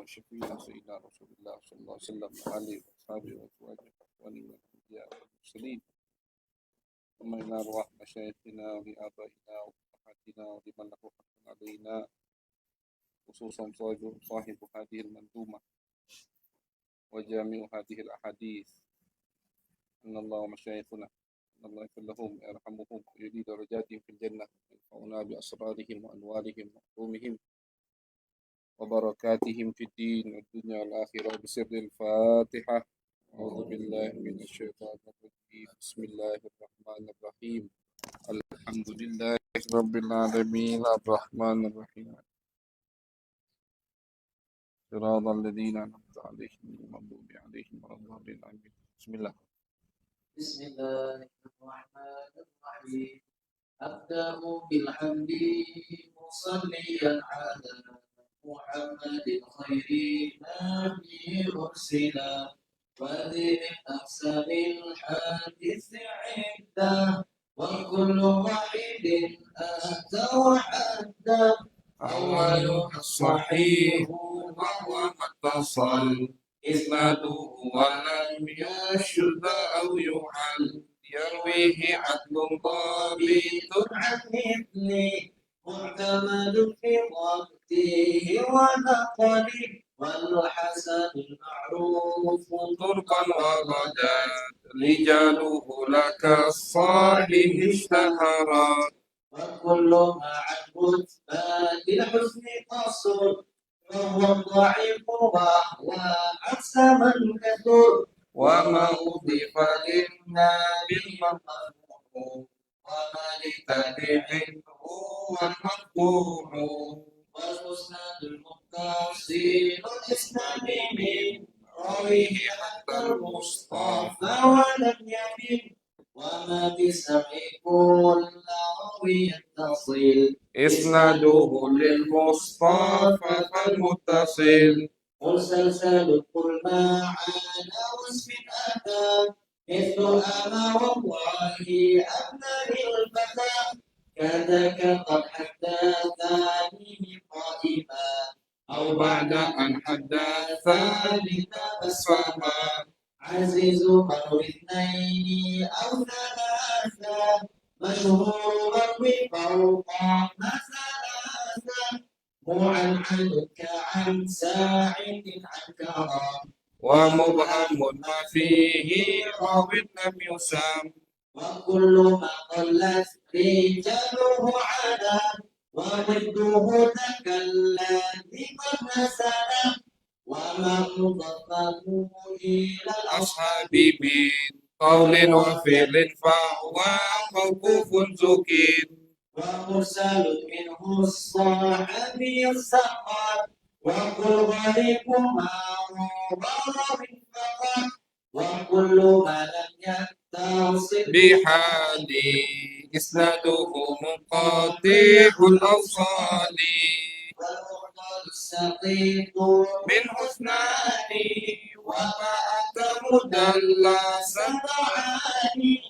وشفينا سيدنا رسول الله صلى الله عليه وسلم وآله وأصحابه وأزواجه وأخوانه من الأنبياء والمرسلين ثم إلى أرواح مشايخنا ولآبائنا وأمهاتنا ولمن له حق علينا خصوصا صاحب هذه المنظومة وجامع هذه الأحاديث أن الله ومشايخنا أن الله يغفر لهم ويرحمهم ويجزي درجاتهم في الجنة وينفعنا بأسرارهم وأنوارهم وعلومهم وبركاتهم في الدين والدنيا والآخرة بسر الفاتحة. أعوذ بالله من الشيطان الرجيم. بسم الله الرحمن الرحيم. الحمد لله رب العالمين الرحمن الرحيم صراط الذين أنعمت عليهم غير المغضوب عليهم ولا الضالين آمين. بسم الله. بسم الله الرحمن الرحيم. أبدأ بالحمد مصليا على محمد خير نبي أرسلا وذي من أحسن الحديث عدة وكل واحد أتى وحده أولها الصحيح وهو ما اتصل إسناده ولم يشذ أو يعل يرويه عدل ضابط عن مثله معتمد في ضبطه ونقله والحسن المعروف طرقا وغدا رجاله لك الصالح اشتهرا وكل مع الرتبة الحسن تصل وهو الضعيف وهو أقسى من كثر وما أضيف للنبي المرفوع وما لتابع هو المرفوع والمسند المتصل الإسلام من راويه حتى المصطفى ولم يمن وما بسمع كل راوي يتصل إسناده للمصطفى فالمتصل مسلسل قل ما على وصف أتى مثل أما والله أبنى الفتى كذاك قد حدثني قائما أو بعد أن حدثني تبسما عزيز مروي اثنين أو ثلاثة مشهور مروي فوق ما ثلاثة معنعن كعن ساعد عن كرام ومبهم ما فيه راو لم يسام وكل ما قلت رجاله على وضده تكلم قد نسلا وما مضافه إلى الأصحاب من قول وفعل فهو موقوف زكين ومرسل منه الصحابي السقط وكل غريب معروف فقط وكل ما لم يتصل بحال إسناده منقطع الأوصال والمرسل السقيط من حسنان وما أتى مدلسا معاني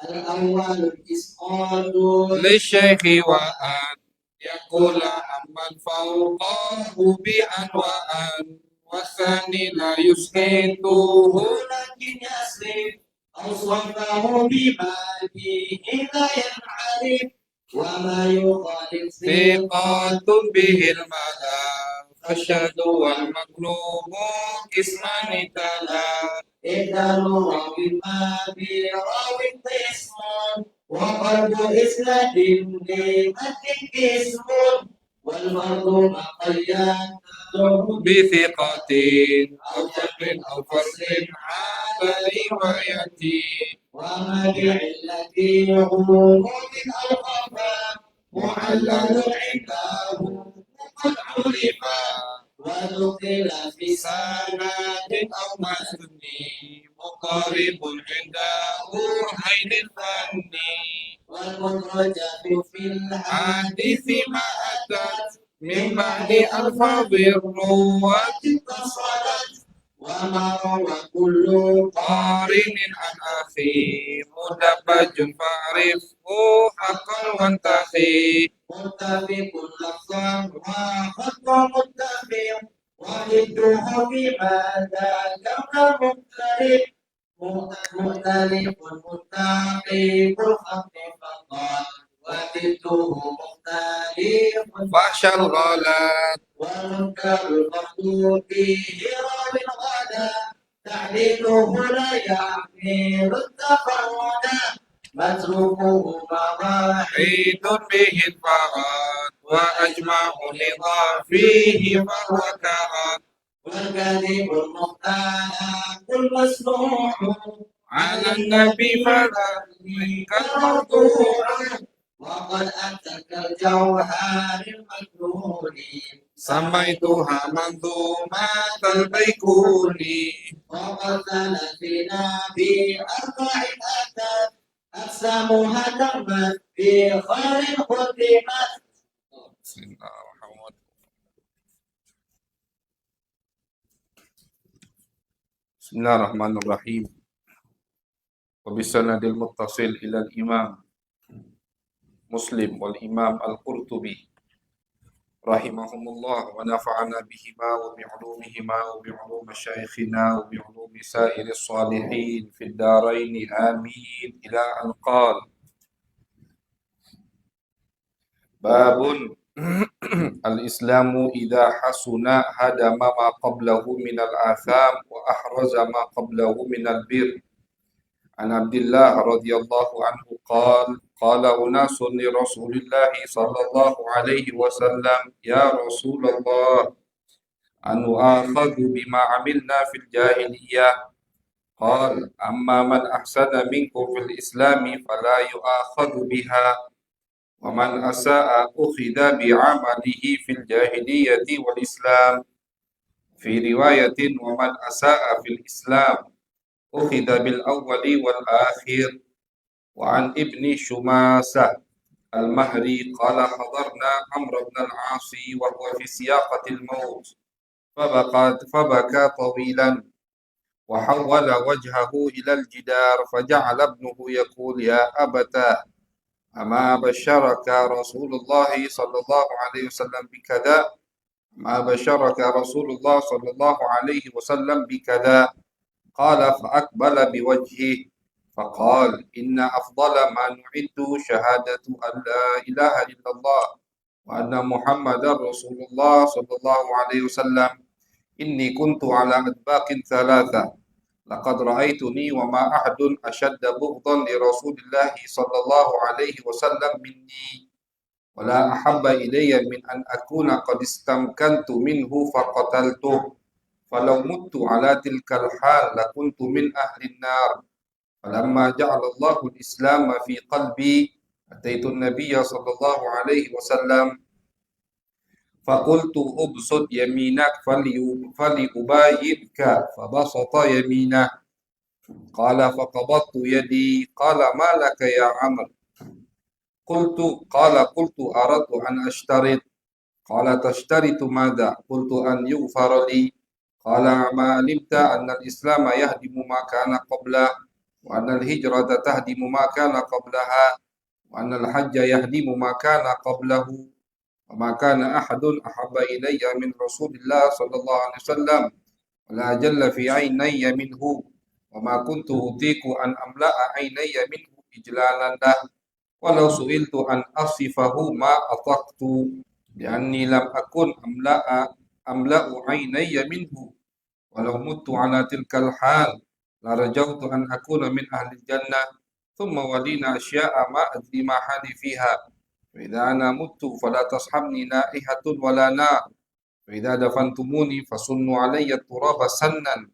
الأول الإسقاط للشيخ وأن يقول عمن فوقه بأن وأن والثاني لا يسقطه لكن يصرف أو صفه بما فيه لا ينعرف وما يخالف ثقات به الملا فالشهد والمقلوب قسمان تلا إذا راوي ما براوي قسم وقلب إسناد لمتن قسم والفرد ما قيده بثقة أو جبر أو فصل على روايته وما بعلة عموم أو خفا معلل عنده قد عرفا ودخل في سند أو مسني مقارب عنده عين الفن والمدرجة في الحديث ما أتت من بعد ألفاظ الرواة اتصلت وما روى كل قارن عن أخي مدبج فاعرفه حقا وانتخي متفق لفظا وخط متفق وجدته فيما ذاك مختلف مختلف متقيب الخط فقال وجدته مختلف فشغلت ومنكر المخلوق فيه راوي الغدا تعديله لا يحمل التفرد متروكه عيد به الفراد وأجمع لضعفه فهو كراد والكذب المختلف المسموع على النبي فلا كالمرضوع وقد أتت الجوهر المكنون سميتها منظومة البيكوني وقد ثلاثين بأربع أتت أقسامها تمت في خير ختمت. بسم الله الرحمن الرحيم وبسند المتصل إلى الإمام مسلم والإمام القرطبي رحمهم الله ونفعنا بهما وبعلومهما وبعلوم مشايخنا وبعلوم سائر الصالحين في الدارين آمين إلى أن قال باب الإسلام إذا حسن هدم ما قبله من الآثام وأحرز ما قبله من البر عن عبد الله رضي الله عنه قال أناس لرسول الله صلى الله عليه وسلم يا رسول الله أن آخذ بما عملنا في الجاهلية قال أما من أحسن منكم في الإسلام فلا يؤاخذ بها ومن أساء أخذ بعمله في الجاهلية والإسلام في رواية ومن أساء في الإسلام أخذ بالأول والآخر وعن ابن شماسة المهري قال حضرنا عمرو بن العاص وهو في سياقة الموت فبكى طويلا وحول وجهه إلى الجدار فجعل ابنه يقول يا أبتاه أما بشرك رسول الله صلى الله عليه وسلم بكذا ما بشرك رسول الله صلى الله عليه وسلم بكذا قال فأقبل بوجهه فقال إن أفضل ما نعد شهادة أن لا إله إلا الله وأن محمدا رسول الله صلى الله عليه وسلم إني كنت على أدباق ثلاثة لقد رأيتني وما أحد أشد بغضا لرسول الله صلى الله عليه وسلم مني ولا أحب إلي من أن أكون قد استمكنت منه فقتلته فلو مت على تلك الحال لكنت من أهل النار فلما جعل الله الإسلام في قلبي أتيت النبي صلى الله عليه وسلم فقلت أبسط يمينك فلأبايعك فبسط يمينه قال فقبضت يدي قال ما لك يا عمرو قلت أردت أن أشترط قال تشترط ماذا قلت أن يغفر لي قال ما علمت أن الإسلام يهدم ما كان قبله وأن الهجرة تهدم ما كان قبلها وأن الحج يهدم ما كان قبله وما كان أحد أحب إلي من رسول الله صلى الله عليه وسلم ولا جل في عيني منه وما كنت أطيق أن أملأ عيني منه إجلالا له ولو سئلت أن أصفه ما أطقت لأني لم أكن أملأ عيني منه ولو مت على تلك الحال لرجوت أن أكون من أهل الجنة ثم ولينا أشياء ما أدري ما حالي فيها فإذا أنا مت فلا تصحبني نائحة ولا نار فإذا دفنتموني فصنوا علي التراب سنا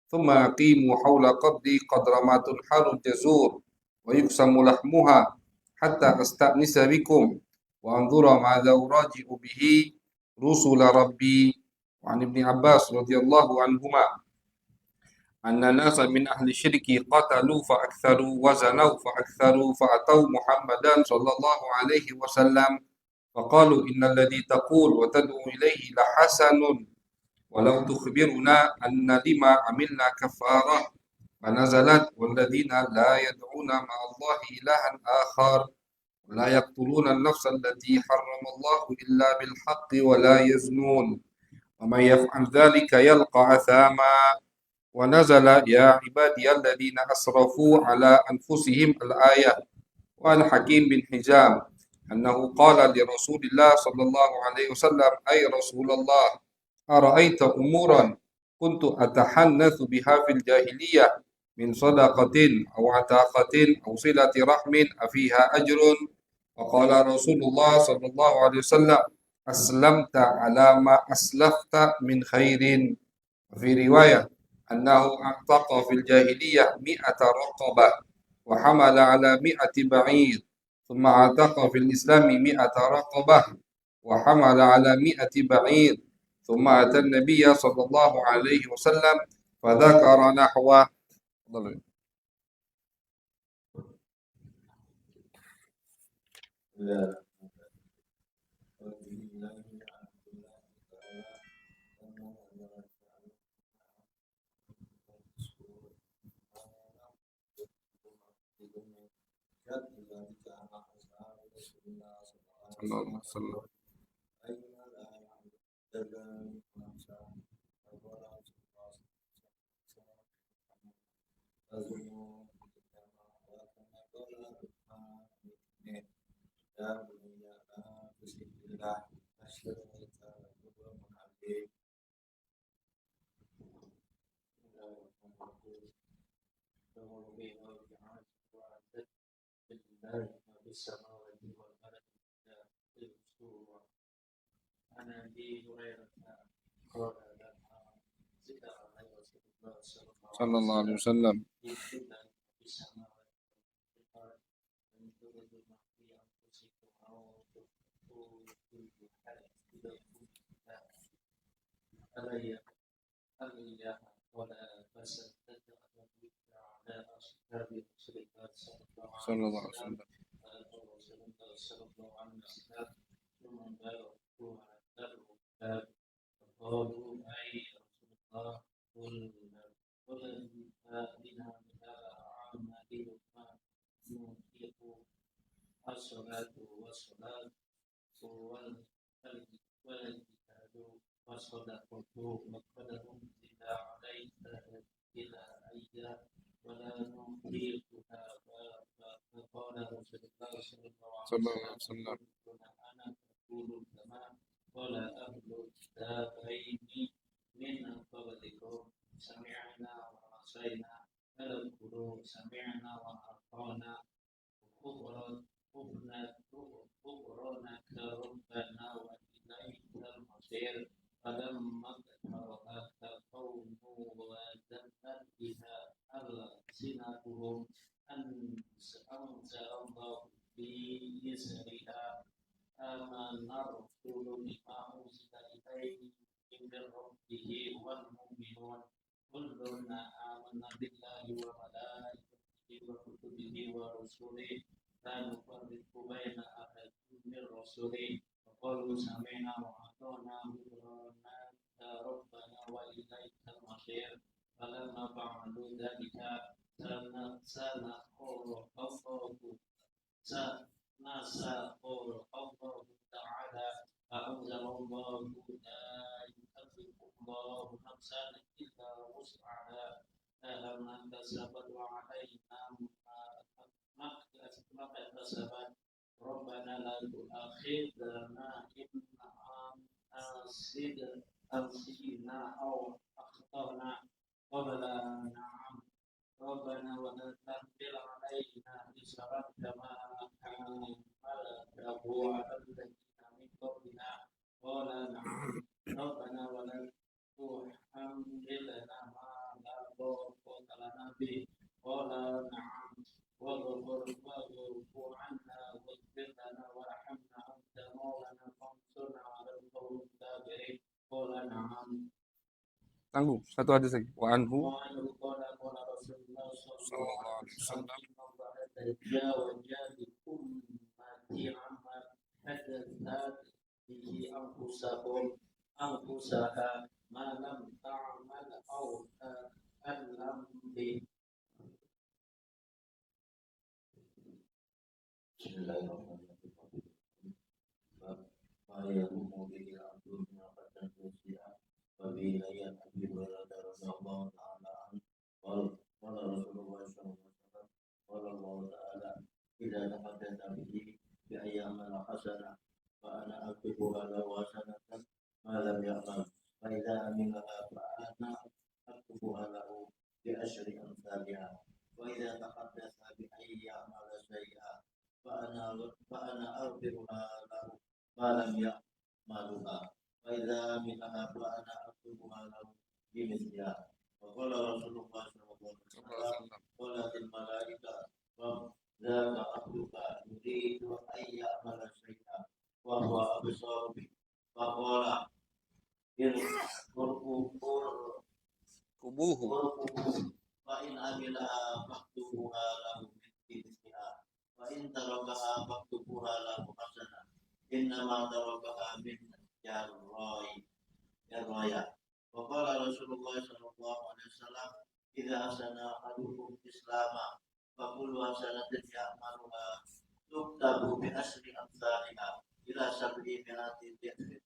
ثم أقيموا حول قبري قدر ما تنحر الجزور ويقسم لحمها حتى أستأنس بكم وأنظر ماذا أراجع به رسل ربي وعن ابن عباس رضي الله عنهما أن ناسا من أهل الشرك قتلوا فأكثروا وزنوا فأكثروا فأتوا محمدا صلى الله عليه وسلم فقالوا إن الذي تقول وتدعو إليه لحسن ولو تخبرنا أن لما عملنا كفارة فنزلت والذين لا يدعون مع الله إلها آخر ولا يقتلون النفس التي حرم الله إلا بالحق ولا يزنون ومن يفعل ذلك يلقى أثاما ونزل يا عبادي الذين أسرفوا على أنفسهم الآية وعن حكيم بن حزام أنه قال لرسول الله صلى الله عليه وسلم أي رسول الله أرأيت أمورا كنت أتحنث بها في الجاهلية من صدقة أو عتاقة أو صلة رحم أفيها أجر وقال رسول الله صلى الله عليه وسلم أسلمت على ما أسلفت من خير وفي رواية أنه أعتق في الجاهلية 100 رقبة وحمل على 100 بعير ثم اعتق في الإسلام 100 رقبة وحمل على 100 بعير ثم أتى النبي صلى الله عليه وسلم فذكر نحوه. صلى الله عليه وسلم. صلى الله عليه وسلم. صلى الله عليه وسلم. صلى الله عليه وسلم. Tangguh satu hadis lagi. Wa anhu sallallahu alaihi wasallam. وفي آيات أبي هريرة رضي الله تعالى عنه قال قال رسول الله صلى الله عليه وسلم قال الله تعالى إذا تحدث به بأيام حسنة فأنا أكتبها له حسنة ما لم يعمل فإذا عملها فأنا أكتبها له بعشر أمثالها وإذا تحدث بأن يعمل شيئا فأنا أغفرها له ما لم يعملها فإذا عملها فأنا أكتبها له بمثلها وقال رسول الله صلى الله عليه وسلم قالت الملائكة رب ذاك عبدك يريد أن يعمل شيئا وهو أبصر به فقال kubuhu. فإن عملها فاكتبوها له بمثلها وإن تركها فاكتبوها له حسنة إنما تركها من الراية وقال رسول الله صلى الله عليه وسلم إذا أحسن أحدكم إسلاما فكل حسنة يعملها تكتب بعشر أمثالها إلى 700 ضعف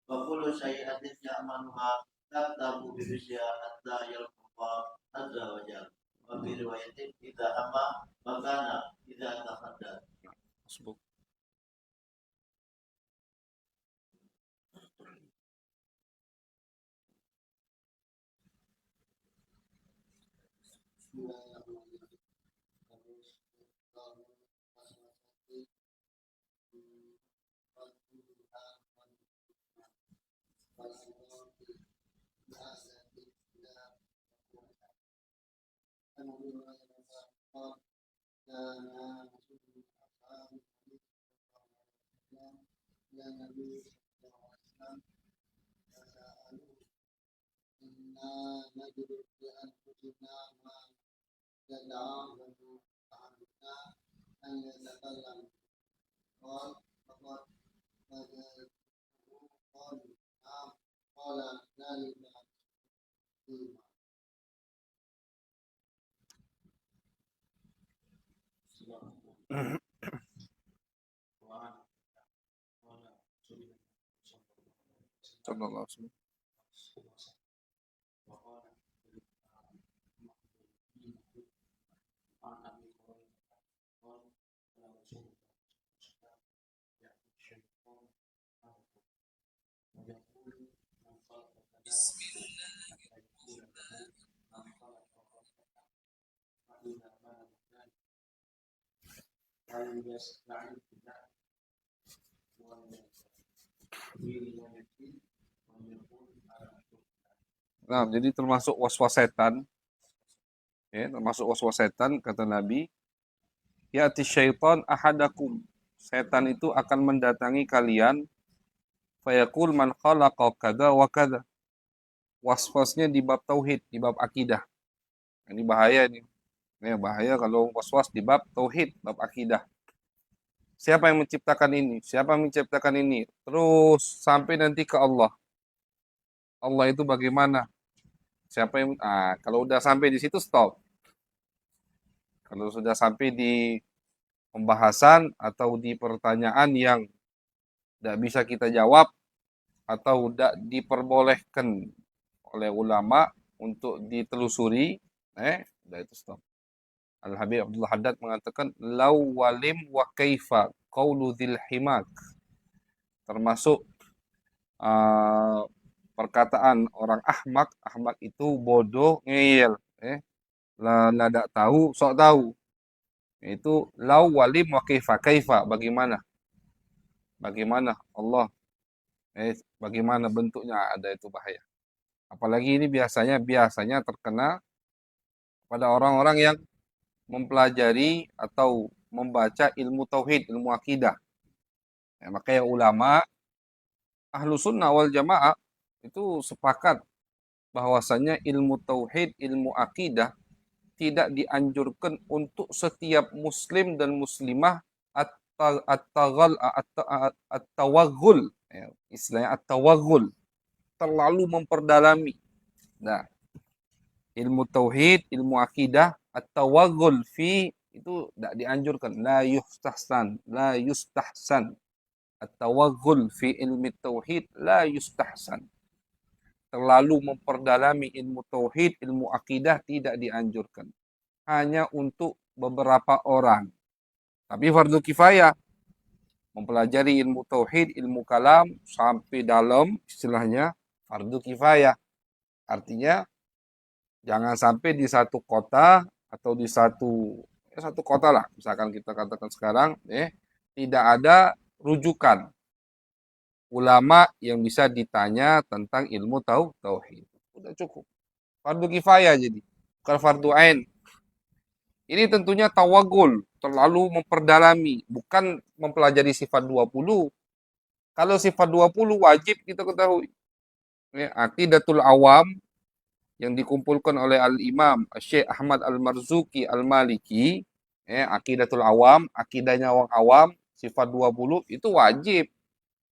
وكل سيئة يعملها تكتب بمثلها حتى يلقى الله عز وجل وفي رواية إذا أما مكان إذا تحدث. Hasbuk. Sallallahu alaihi wasallam. Nah, jadi termasuk waswas setan, ya, termasuk waswas setan kata Nabi, ya'ti syaitan ahadakum. Setan itu akan mendatangi kalian, fayaqul man khalaqa kada wa kada. Waswasnya di bab tauhid, di bab akidah. Ini bahaya nih. Ya, bahaya kalau waswas di bab tauhid, bab akidah. Siapa yang menciptakan ini? Siapa yang menciptakan ini? Terus sampai nanti ke Allah. Allah itu bagaimana? Siapa yang kalau udah sampai di situ stop. Kalau sudah sampai di pembahasan atau di pertanyaan yang tidak bisa kita jawab atau tidak diperbolehkan oleh ulama untuk ditelusuri, udah itu stop. Al-Habib Abdullah Haddad mengatakan law walim wa kaifa qaulu dzil himak. Termasuk perkataan orang ahmak itu bodoh, ngeyel, tidak tahu, sok tahu. Itu law walim wa kaifa, bagaimana? Bagaimana Allah? Bagaimana bentuknya, ada itu bahaya. Apalagi ini biasanya terkena pada orang-orang yang mempelajari atau membaca ilmu tauhid, ilmu akidah. Makanya ulama ahlu sunnah wal jamaah itu sepakat bahwasanya ilmu tauhid, ilmu akidah tidak dianjurkan untuk setiap muslim dan muslimah at-tawaghul, istilahnya at-tawaghul, terlalu memperdalami. Nah, ilmu tauhid, ilmu akidah, at-tawaghul fi itu tidak dianjurkan. La yustahsan. At-tawaghul fi ilmi tauhid la yustahsan. terlalu memperdalami ilmu tauhid, ilmu akidah tidak dianjurkan. Hanya untuk beberapa orang. Tapi fardu kifayah mempelajari ilmu tauhid, ilmu kalam sampai dalam istilahnya fardu kifayah. Artinya jangan sampai di satu kota atau di satu kota lah, misalkan kita katakan sekarang, tidak ada rujukan ulama yang bisa ditanya tentang ilmu tauhid. Udah cukup. Fardu kifayah jadi, bukan fardu ain. Ini tentunya tawagul, terlalu memperdalami, bukan mempelajari sifat 20. Kalau sifat 20 wajib kita ketahui. Aqidatul awam yang dikumpulkan oleh Al-Imam Syekh Ahmad Al-Marzuki Al-Maliki, Aqidatul Awam, akidahnya orang awam, sifat 20 itu wajib.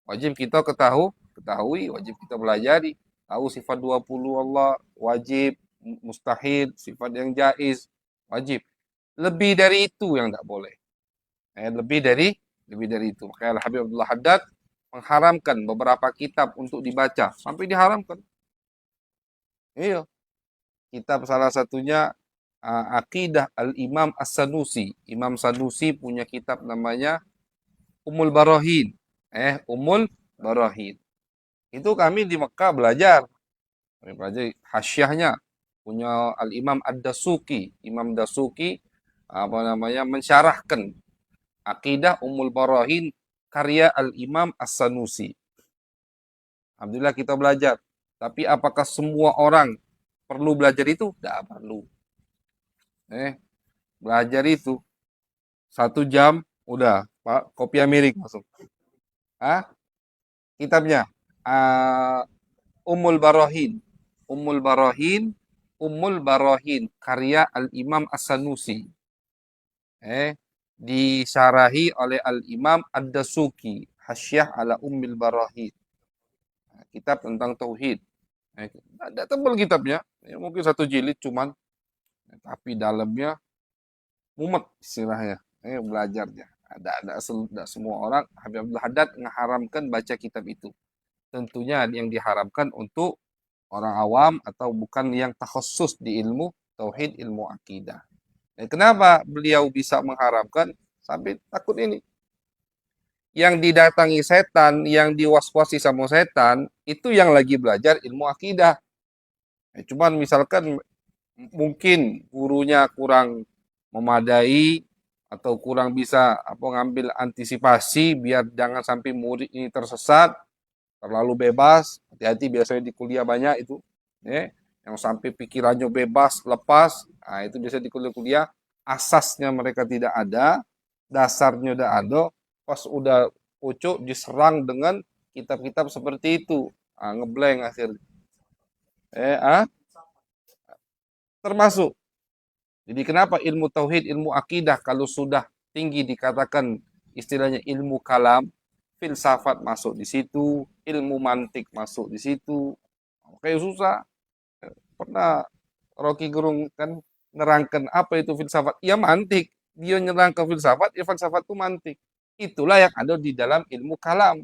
Wajib kita ketahui, wajib kita pelajari. Tahu sifat 20 Allah, wajib, mustahil, sifat yang jaiz, wajib. Lebih dari itu yang tidak boleh. Lebih dari itu. Makanya Al-Habib Abdullah Haddad mengharamkan beberapa kitab untuk dibaca. Sampai diharamkan. Iya. Kitab salah satunya Aqidah Al-Imam As-Sanusi. Imam Sanusi punya kitab namanya Ummul Barahin. Ummul Barahin. Itu kami di Mekah belajar. Kami belajar hasyahnya. Punya Al-Imam Ad-Dasuki. Imam Dasuki mensyarahkan Aqidah Ummul Barahin karya Al-Imam As-Sanusi. Alhamdulillah kita belajar. Tapi apakah semua orang perlu belajar itu? Tidak perlu. Belajar itu 1 jam udah Pak, kopi Amerik masuk. Kitabnya Ummul Barahin. Ummul Barahin karya Al-Imam As-Sanusi. Disyarahi oleh Al-Imam Ad-Dasuki, Hasyah ala Ummul Barahin. Kitab tentang tauhid. Ada tebal kitabnya, mungkin 1 jilid cuman, tapi dalamnya mumet istilahnya, belajarnya. Ada semua orang. Habib Abdul Haddad mengharamkan baca kitab itu. Tentunya yang diharamkan untuk orang awam atau bukan yang takhusus di ilmu tauhid, ilmu akidah. Kenapa beliau bisa mengharamkan? Sampai takut ini. Yang didatangi setan, yang diwaswasi sama setan, itu yang lagi belajar ilmu akidah. Cuman misalkan mungkin gurunya kurang memadai atau kurang bisa ngambil antisipasi biar jangan sampai murid ini tersesat, terlalu bebas. Hati-hati, biasanya di kuliah banyak itu, yang sampai pikirannya bebas, lepas. Itu biasanya di kuliah-kuliah asasnya mereka tidak ada, dasarnya tidak ada. Pas udah pucuk diserang dengan kitab-kitab seperti itu, ngeblank akhirnya. Termasuk. Jadi kenapa ilmu tauhid, ilmu akidah kalau sudah tinggi dikatakan istilahnya ilmu kalam, filsafat masuk di situ, ilmu mantik masuk di situ. Kayak susah. Pernah Rocky Gerung kan nerangkan apa itu filsafat? Ya mantik. Dia nyerang ke filsafat, ya filsafat itu mantik. Itulah yang ada di dalam ilmu kalam.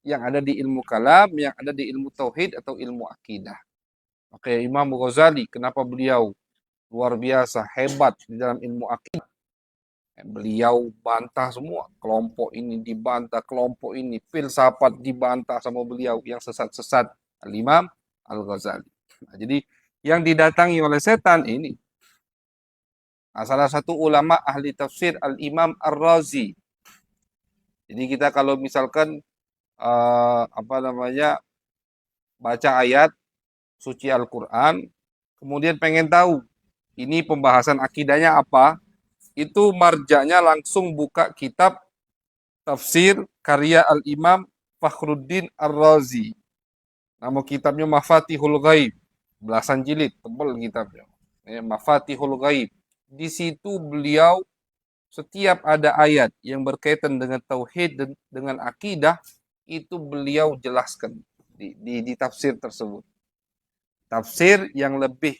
Yang ada di ilmu kalam, yang ada di ilmu tauhid atau ilmu akidah. Oke, Imam Ghazali, kenapa beliau luar biasa hebat di dalam ilmu akidah? Beliau bantah semua. Kelompok ini dibantah, kelompok ini filsafat dibantah sama beliau yang sesat-sesat. Al-Imam Al-Ghazali. Jadi yang didatangi oleh setan ini. Salah satu ulama ahli tafsir Al-Imam Ar-Razi. Jadi kita kalau misalkan baca ayat suci Al-Quran, kemudian pengen tahu ini pembahasan akidahnya apa, itu marjanya langsung buka kitab tafsir karya Al-Imam Fakhruddin Ar-Razi. Nama kitabnya Mafatihul Ghaib, belasan jilid, tebal kitabnya. Mafatihul Ghaib. Di situ beliau setiap ada ayat yang berkaitan dengan tauhid dan dengan akidah, itu beliau jelaskan di tafsir tersebut. Tafsir yang lebih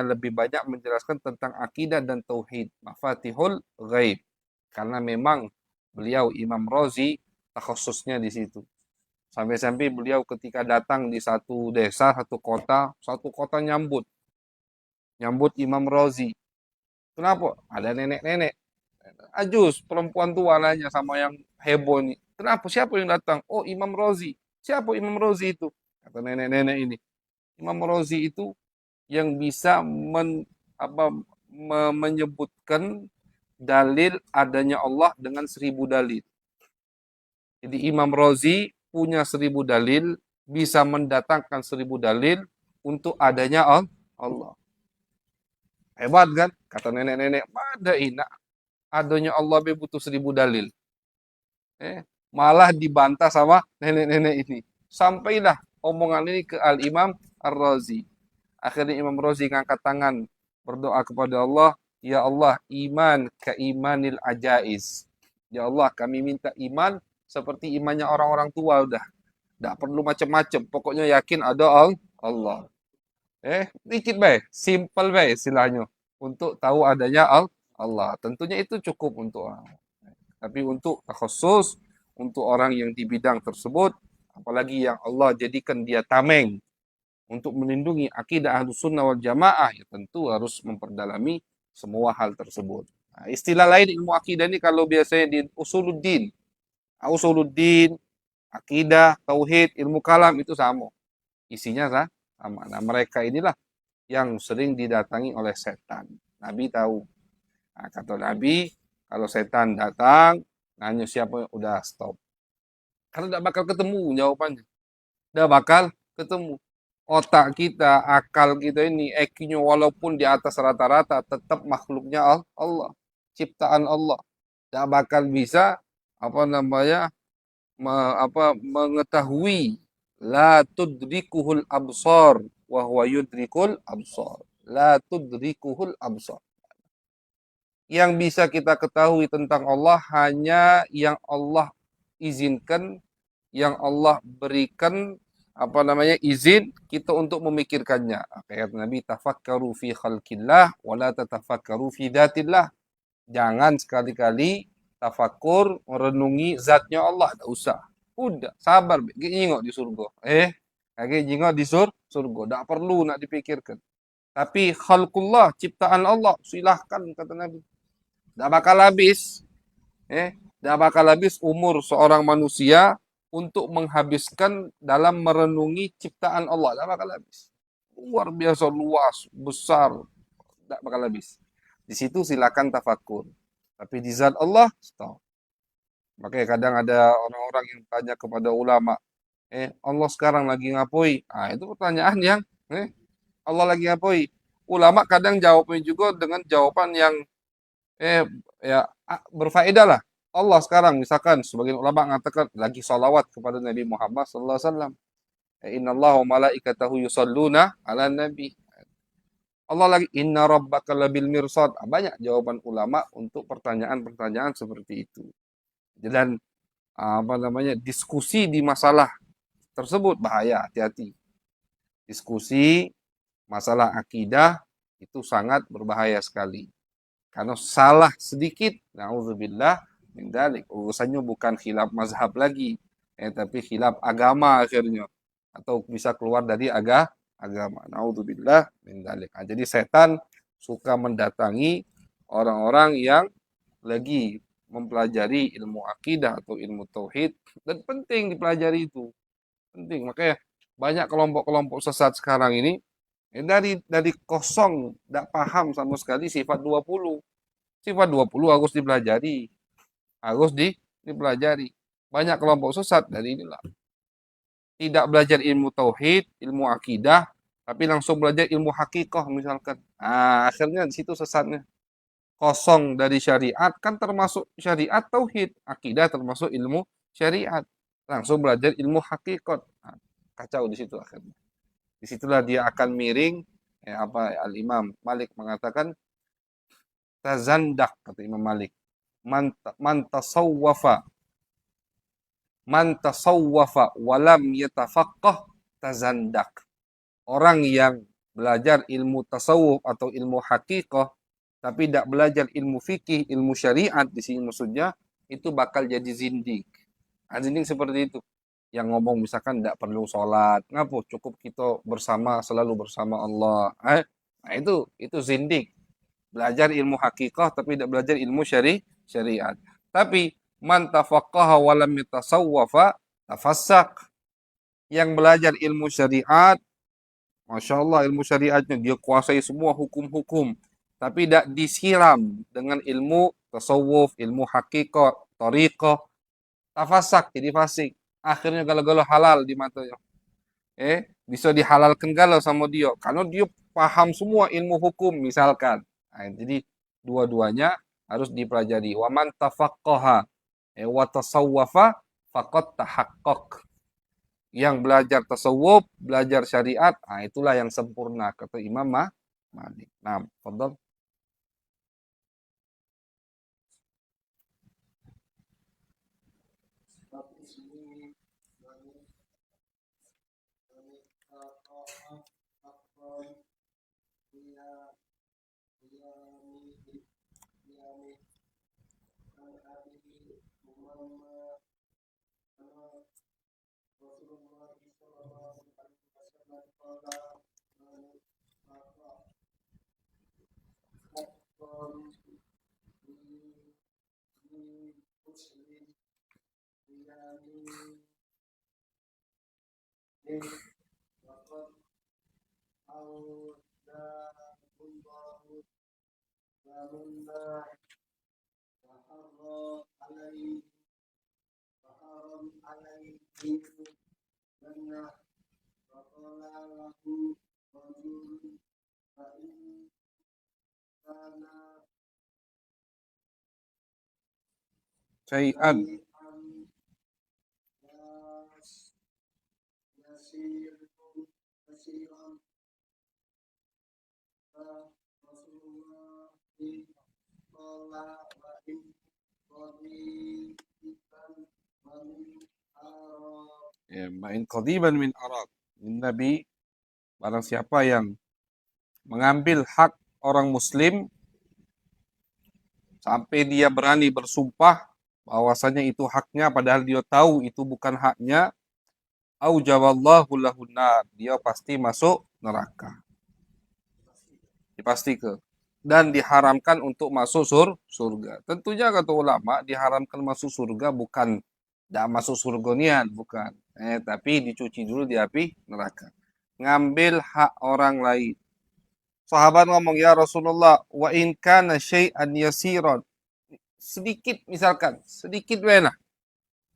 lebih banyak menjelaskan tentang akidah dan tauhid, Mafatihul Ghaib. Karena memang beliau Imam Razi takhususnya di situ. Sampai-sampai beliau ketika datang di satu desa, satu kota nyambut Imam Razi. Kenapa? Ada nenek-nenek, ajus, perempuan tua nanya sama yang heboh ini. Kenapa? Siapa yang datang? Oh, Imam Razi. Siapa Imam Razi itu? Kata nenek-nenek ini. Imam Razi itu yang bisa menyebutkan dalil adanya Allah dengan 1000 dalil. Jadi Imam Razi punya 1000 dalil, bisa mendatangkan 1000 dalil untuk adanya Allah. Hebat kan? Kata nenek-nenek, pada ina adanya Allah butuh 1000 dalil. Malah dibantah sama nenek-nenek ini. Sampailah omongan ini ke Al-Imam Ar-Razi. Akhirnya Imam Razi ngangkat tangan, berdoa kepada Allah, Ya Allah, iman ka imanil ajaiz. Ya Allah, kami minta iman seperti imannya orang-orang tua udah. Tidak perlu macam-macam, pokoknya yakin ada Allah. Dikit baik, simple baik istilahnya. Untuk tahu adanya Allah. Tentunya itu cukup untuk orang. Tapi untuk khusus, untuk orang yang di bidang tersebut, apalagi yang Allah jadikan dia tameng untuk melindungi akidah Ahlus Sunnah wal Jamaah, ya tentu harus memperdalami semua hal tersebut. Nah, istilah lain ilmu akidah ini kalau biasanya di usuluddin, akidah, tauhid, ilmu kalam itu sama. Isinya sama. Nah, mereka inilah yang sering didatangi oleh setan. Nabi tahu. Nah, kata Nabi, kalau setan datang, nanya siapa, udah stop. Karena tidak bakal ketemu jawabannya. Tidak bakal ketemu. Otak kita, akal kita ini, EQ-nya walaupun di atas rata-rata, tetap makhluknya Allah. Ciptaan Allah. Tidak bakal bisa, mengetahui. La tudrikuhul absar, wa huwa yudrikul absar. La tudrikuhul absar. Yang bisa kita ketahui tentang Allah hanya yang Allah izinkan, yang Allah berikan izin kita untuk memikirkannya. Kata Nabi, tafakkaru fi khalqillah wa la tatafakkaru fi dzatillah. Jangan sekali-kali tafakur merenungi zatnya Allah, enggak usah. Udah, sabar, nyingok di surga. Lagi nyingok di surga, enggak perlu nak dipikirkan. Tapi khalqullah, ciptaan Allah, silahkan kata Nabi. Tidak bakal habis. Tidak bakal habis umur seorang manusia untuk menghabiskan dalam merenungi ciptaan Allah. Tidak bakal habis. Luar biasa luas, besar. Tidak bakal habis. Di situ silakan tafakur. Tapi di zat Allah, stop. Makanya kadang ada orang-orang yang tanya kepada ulama, Allah sekarang lagi ngapoi? Itu pertanyaan yang, Allah lagi ngapoi? Ulama kadang jawabnya juga dengan jawaban yang berfaedah lah. Allah sekarang misalkan sebagian ulama mengatakan lagi salawat kepada Nabi Muhammad sallallahu alaihi wasallam. Innallaha wa malaikatahu yusalluna ala nabi. Allah lagi inna rabbaka labil mirsad. Banyak jawaban ulama untuk pertanyaan-pertanyaan seperti itu. Dan diskusi di masalah tersebut bahaya, hati-hati. Diskusi masalah akidah itu sangat berbahaya sekali. Karena salah sedikit, na'udzubillah min dzalik. Urusannya bukan khilaf mazhab lagi, tapi khilaf agama akhirnya. Atau bisa keluar dari agama. Na'udzubillah min dzalik. Jadi setan suka mendatangi orang-orang yang lagi mempelajari ilmu akidah atau ilmu tauhid. Dan penting dipelajari itu. Penting. Makanya banyak kelompok-kelompok sesat sekarang ini, dari kosong, tidak paham sama sekali sifat 20. Sifat 20 harus dipelajari. Dipelajari. Banyak kelompok sesat dari inilah. Tidak belajar ilmu tauhid, ilmu akidah, tapi langsung belajar ilmu hakikah misalkan. Akhirnya di situ sesatnya. Kosong dari syariat, kan termasuk syariat tauhid. Akidah termasuk ilmu syariat. Langsung belajar ilmu hakikat. Kacau di situ akhirnya. Disitulah dia akan miring. Al-Imam Malik mengatakan tazandak, kata Imam Malik. Man tasawwafa walam yatafaqqah tazandak. Orang yang belajar ilmu tasawuf atau ilmu hakikah tapi tidak belajar ilmu fikih, ilmu syariat di sini maksudnya, itu bakal jadi zindik. Zindik seperti itu. yang ngomong misalkan tidak perlu sholat, ngapa cukup kita selalu bersama Allah. Nah, itu zindik. Belajar ilmu hakikah tapi tidak belajar ilmu syariat. Tapi man tafaqqaha wa lam yatasawwafa tafassak. Yang belajar ilmu syariat, Masya Allah ilmu syariatnya, dia kuasai semua hukum-hukum. Tapi tidak disiram dengan ilmu tasawuf, ilmu hakikat, tariqah, tafasak, jadi fasik. Akhirnya galau-galau halal di matanya. Bisa dihalalkan galau sama dia. Karena dia paham semua ilmu hukum misalkan. Nah, jadi dua-duanya harus dipelajari. Wa man tafaqqaha wa tasawwafa faqad tahaqqaq. Yang belajar tasawuf, belajar syariat, itulah yang sempurna kata Imam Malik. Nah, fadhal. Syai'an. Ya, ma'in qadiban min arad. Nabi, barang siapa yang mengambil hak orang muslim sampai dia berani bersumpah bahwasanya itu haknya padahal dia tahu itu bukan haknya, aujaballahu lahun nar, dia pasti masuk neraka. Dipastikan. Dan diharamkan untuk masuk surga. Tentunya kata ulama, diharamkan masuk surga bukan tidak masuk surga nian, bukan. Tapi dicuci dulu di api neraka. Ngambil hak orang lain. Sahabat ngomong, ya Rasulullah, wa in kana syai'an yasiran. Sedikit misalkan, sedikit wena.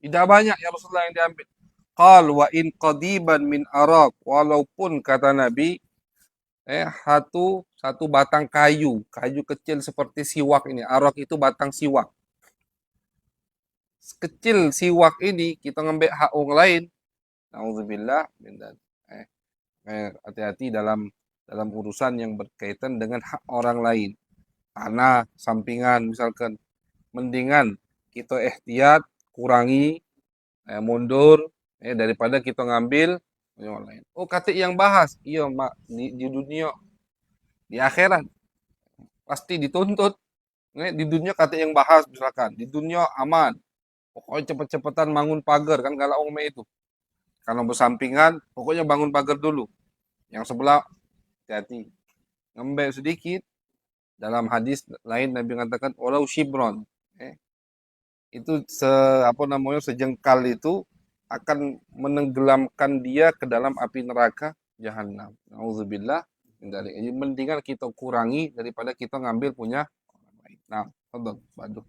Tidak banyak ya Rasulullah yang diambil. Qal wa in qadiban min araq, walaupun kata Nabi satu batang kayu kecil seperti siwak ini. Araq itu batang siwak. Kecil siwak ini kita ngambil hak orang lain. Nauzubillah min dzalik. Hati-hati dalam urusan yang berkaitan dengan hak orang lain. Tanah, sampingan misalkan. Mendingan kita ihtiyat, kurangi, mundur, daripada kita ngambil yang lain. Oh, kata yang bahas. Iya, Mak, di dunia, di akhirat pasti dituntut. Di dunia kata yang bahas misalkan, di dunia aman. Pokoknya cepet-cepetan bangun pagar kan kalau orang itu. Kalau bersampingan, pokoknya bangun pagar dulu. Yang sebelah hati-hati. Ngembek sedikit. Dalam hadis lain Nabi mengatakan walau shibron. Itu sejengkal itu akan menenggelamkan dia ke dalam api neraka jahanam. Nauzubillah. Jadi mendingan kita kurangi daripada kita ngambil punya orang lain. Nah, tonton, Badu.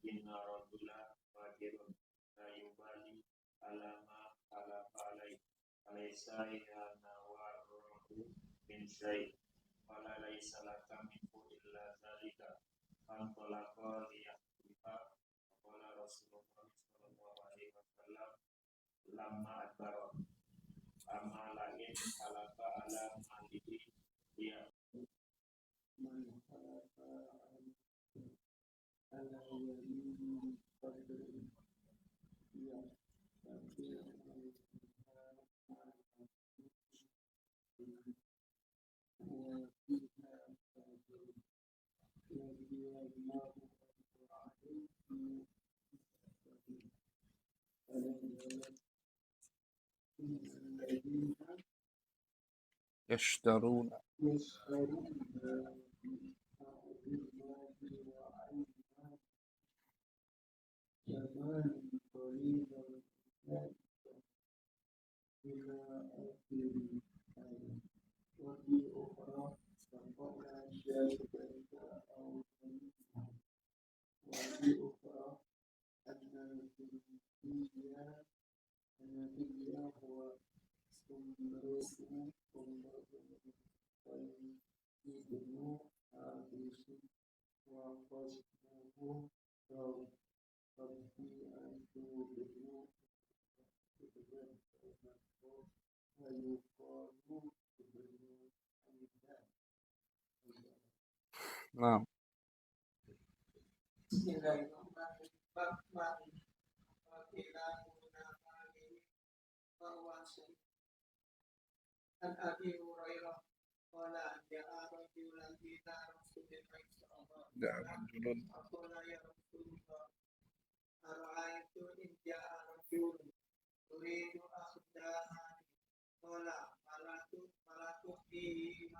inna rajula fajirun la yubali alama ala alai alaysa nawaruhu min syai wala laysa laka minhu illa zalika fantalaqa liyahtifa wala Rasulullah sallallahu alaihi wasallam lamma adbara amma lain halaka ala malihi dia Yashtaruna. Nah, An Abi Hurairah qala ja'a rajulan ila Rasulillah sallallahu alaihi wasallam faqala ya Rasulullah ara'aytu in ja'a rajulun yuridu akhdana qala malatu fihi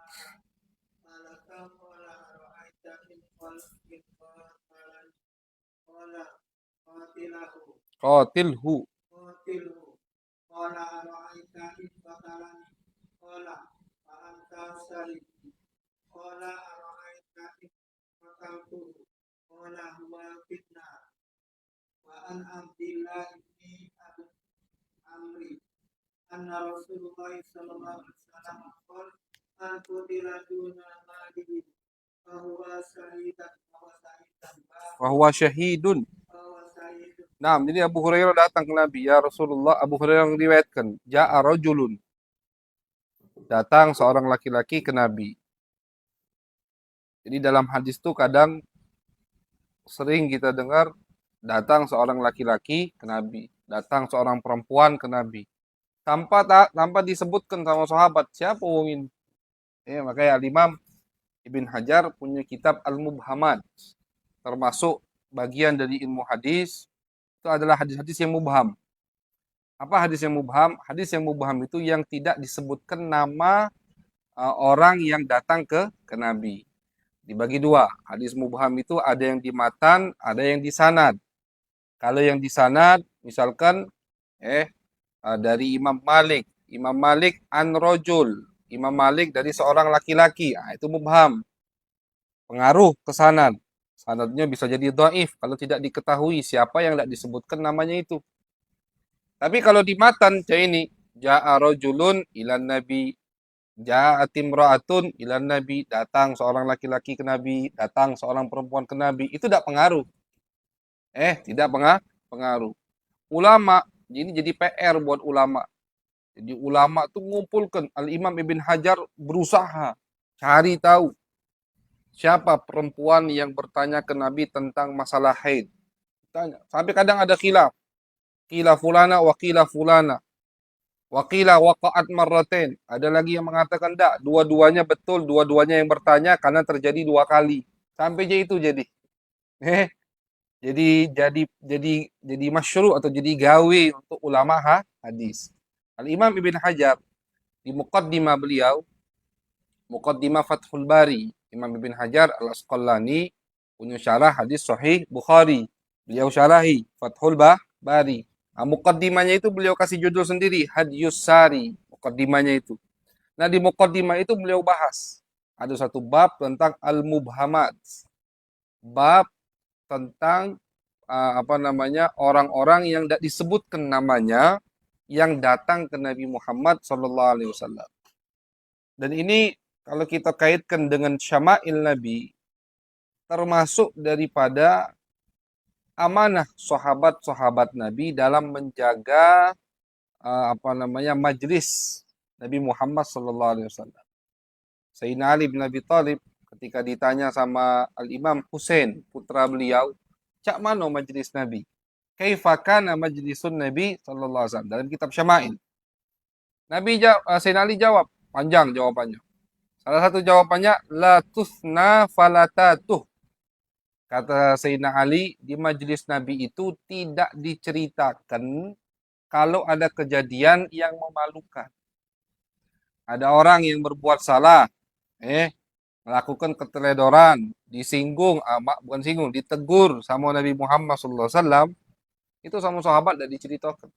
malaka qala ara'ayta in qalan qala qatilhu. qatilhu qala ara'ayta in qatalani qala fa anta syahid qala ara'ayta in qataltuhu qala huwa fitnah wa an Abdillah ibni Amri anna Rasulullah sallallahu alaihi wasallam qala an qutila duna malihi fa huwa shahidan Fahuwa syahidun. Nah, jadi Abu Hurairah datang ke Nabi. Ya Rasulullah, Abu Hurairah meriwayatkan, ja'a rajulun. Datang seorang laki-laki ke Nabi. Jadi dalam hadis itu kadang sering kita dengar datang seorang laki-laki ke Nabi, datang seorang perempuan ke Nabi. Tanpa disebutkan sama sahabat siapa wong ini. Makanya Al-Imam Ibn Hajar punya kitab Al-Mubhamat. Termasuk bagian dari ilmu hadis itu adalah hadis-hadis yang mubham. Apa hadis yang mubham? Hadis yang mubham itu yang tidak disebutkan nama orang yang datang ke Nabi. Dibagi dua. Hadis mubham itu ada yang di matan, ada yang di sanad. Kalau yang di sanad, misalkan dari Imam Malik an rojul, Imam Malik dari seorang laki-laki, itu mubham. Pengaruh ke sanad. Sanadnya bisa jadi dhaif kalau tidak diketahui siapa yang tidak disebutkan namanya itu. Tapi kalau di matan kayak ini, ja'a rajulun ilan nabi, ja'at imra'atun ilan nabi, datang seorang laki-laki ke Nabi, datang seorang perempuan ke Nabi, itu tidak pengaruh. Tidak pengaruh. Ulama, ini jadi PR buat ulama. Jadi ulama tuh ngumpulkan, Al-Imam Ibn Hajar berusaha cari tahu siapa perempuan yang bertanya ke Nabi tentang masalah haid. Tanya. Sampai kadang ada khilaf. Qila fulana wa qila fulana. Wa qila waqa'at marratain. Ada lagi yang mengatakan enggak, dua-duanya betul, dua-duanya yang bertanya karena terjadi dua kali. Sampai itu jadi. Jadi masyru' atau jadi gawe untuk ulama hadis. Al-Imam Ibn Hajar di muqaddimah beliau, muqaddimah Fathul Bari, Imam Ibn Hajar Al-Asqalani punya syarah hadis Sahih Bukhari. Beliau syarahi Fathul Bari. Muqaddimahnya itu beliau kasih judul sendiri, Hadyus Sari. Muqaddimahnya itu. Nah, di muqaddimah itu beliau bahas. Ada satu bab tentang Al-Mubhamat. Bab tentang orang-orang yang tidak disebutkan namanya yang datang ke Nabi Muhammad Sallallahu Alaihi Wasallam. Dan ini kalau kita kaitkan dengan syama'il Nabi, termasuk daripada amanah sahabat-sahabat Nabi dalam menjaga majlis Nabi Muhammad Sallallahu Alaihi Wasallam. Sayyidina Ali bin Abi Thalib ketika ditanya sama Al-Imam Husain, putra beliau, cak mana majlis Nabi? Kaifa kana majlisun Nabi Sallallahu Alaihi Wasallam? Dalam kitab Syama'il. Sayyidina Ali jawab, panjang jawabannya. Salah satu jawabannya, la tusna falatatuh. Kata Sayyidina Ali, di majlis Nabi itu tidak diceritakan kalau ada kejadian yang memalukan. Ada orang yang berbuat salah, melakukan keteledoran, disinggung, bukan singgung, ditegur sama Nabi Muhammad SAW, itu sama sahabat tidak diceritakan.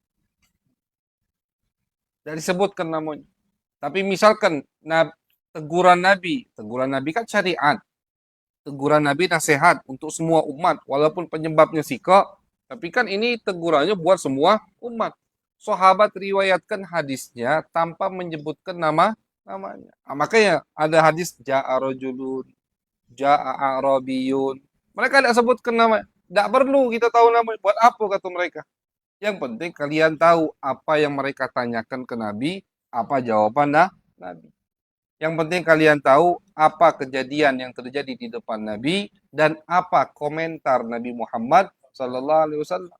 Tidak disebutkan namanya. Tapi misalkan teguran Nabi kan syariat. Teguran Nabi nasihat untuk semua umat, walaupun penyebabnya sikap, tapi kan ini tegurannya buat semua umat. Sahabat riwayatkan hadisnya tanpa menyebutkan namanya. Makanya ada hadis ja'a rajulun, ja'a a'rabiyun. Mereka tidak sebutkan nama. Tidak perlu kita tahu namanya. Buat apa kata mereka? Yang penting kalian tahu apa yang mereka tanyakan ke Nabi, apa jawaban Nabi. Yang penting kalian tahu apa kejadian yang terjadi di depan Nabi dan apa komentar Nabi Muhammad Sallallahu Alaihi Wasallam.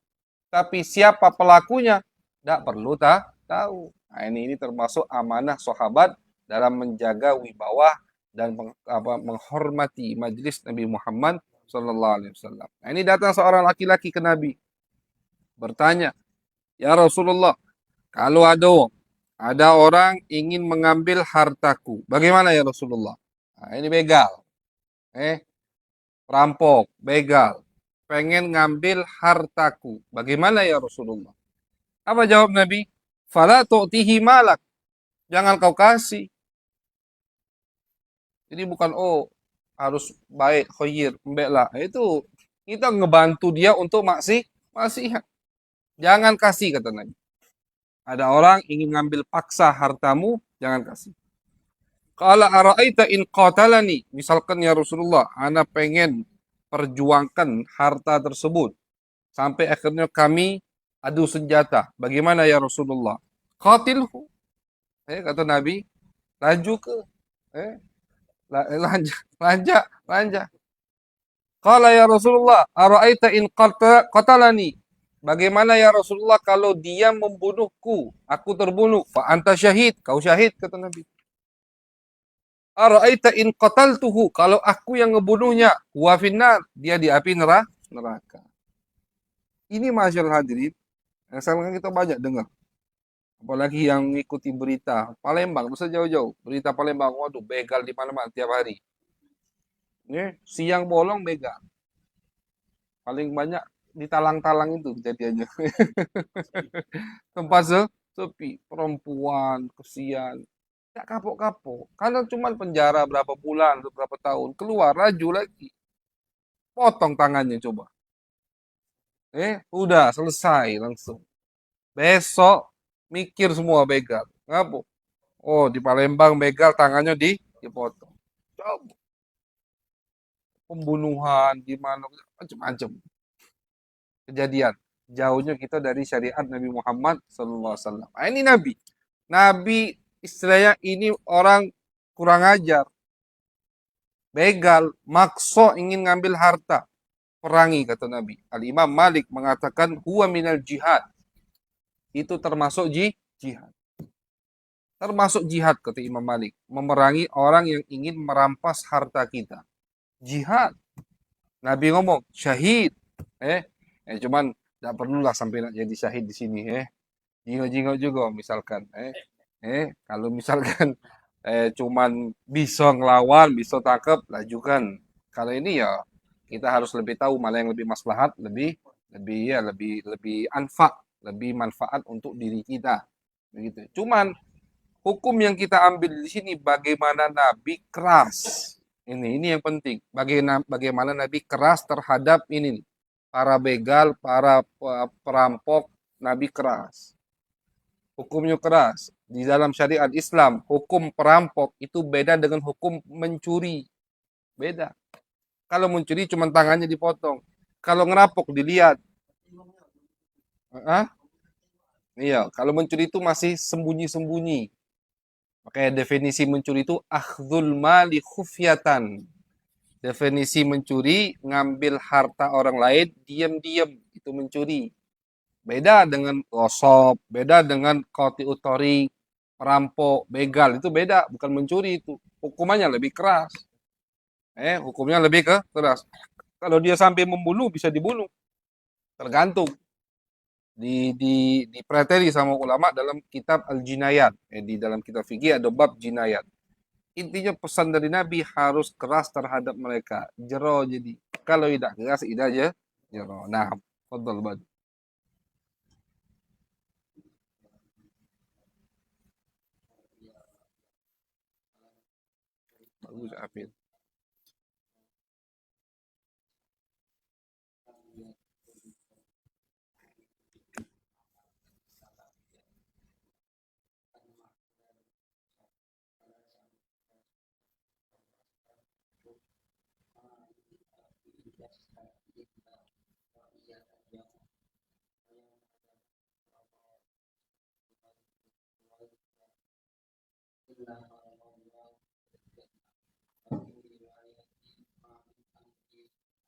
Tapi siapa pelakunya? Tidak perlu tahu. Nah, ini termasuk amanah sahabat dalam menjaga wibawa dan menghormati majlis Nabi Muhammad Sallallahu Alaihi Wasallam. Nah, ini datang seorang laki-laki ke Nabi bertanya, ya Rasulullah, kalau ada orang ingin mengambil hartaku, bagaimana ya Rasulullah? Nah, ini begal, perampok, begal, pengen ngambil hartaku, bagaimana ya Rasulullah? Apa jawab Nabi? Fala tu'tihi malak, jangan kau kasih. Jadi bukan harus baik, khoyir, embeklah. Itu kita ngebantu dia untuk maksiat. Jangan kasih kata Nabi. Ada orang ingin ngambil paksa hartamu, jangan kasih. Qala ara'aita in qatalani, misalkan ya Rasulullah, ana pengen perjuangkan harta tersebut sampai akhirnya kami adu senjata. Bagaimana ya Rasulullah? Qatilhu. Kata Nabi, laju ke. Lanja. Qala ya Rasulullah, ara'aita in qatalani. Bagaimana ya Rasulullah kalau dia membunuhku, aku terbunuh, fa anta syahid, kau syahid kata Nabi. Ara'aita in qataltuhu, kalau aku yang ngebunuhnya, huwa finnar, dia di api neraka. Ini masyaallah hadirin, yang sekarang kita banyak dengar. Apalagi yang mengikuti berita Palembang, bisa jauh-jauh, berita Palembang, waduh, begal di mana-mana tiap hari. Siang bolong begal. Paling banyak di talang-talang itu kejadiannya. Tempat sepi, perempuan, kesian. Tidak kapok-kapok. Karena cuma penjara berapa bulan, berapa tahun. Keluar, laju lagi. Potong tangannya coba. Udah selesai langsung. Besok mikir semua begal. Ngapa? Oh, di Palembang begal tangannya dipotong. Coba. Pembunuhan di mana macam-macam kejadian. Jauhnya kita dari syariat Nabi Muhammad SAW. Nah, ini Nabi. Nabi istilahnya ini orang kurang ajar. Begal, makso ingin ngambil harta. Perangi kata Nabi. Al-Imam Malik mengatakan huwa minal jihad. Itu termasuk jihad. Termasuk jihad kata Imam Malik. Memerangi orang yang ingin merampas harta kita. Jihad. Nabi ngomong syahid. Cuman tidak perlulah sampai nak jadi syahid di sini. Jingok-jingok juga misalkan. Kalau misalkan cuman bisa ngelawan, bisa tangkap, lajukan. Kalau ini ya kita harus lebih tahu mana yang lebih maslahat, lebih anfa, lebih manfaat untuk diri kita. Begitu. Cuman hukum yang kita ambil di sini bagaimana Nabi keras. Ini yang penting. Bagaimana Nabi keras terhadap ini. para begal, para perampok, Nabi keras. Hukumnya keras. Di dalam syariat Islam, hukum perampok itu beda dengan hukum mencuri. Beda. Kalau mencuri cuma tangannya dipotong. Kalau ngerampok dilihat. Hah? Iya, kalau mencuri itu masih sembunyi-sembunyi. Makanya definisi mencuri itu akhdhul mali khufyatan. Definisi mencuri, ngambil harta orang lain diam-diam, itu mencuri. Beda dengan gosop, beda dengan qati utori, perampok, begal, itu beda, bukan mencuri itu. Hukumannya lebih keras. Hukumnya lebih keras. Kalau dia sampai membunuh bisa dibunuh. Tergantung. Dipreteli sama ulama dalam kitab Al-Jinayat. Di dalam kitab fikih ada bab jinayat. Intinya pesan dari Nabi harus keras terhadap mereka. Jero jadi. Kalau tidak keras, tidak aja. Jero. Nah, fadal bad. Bagus, Afid.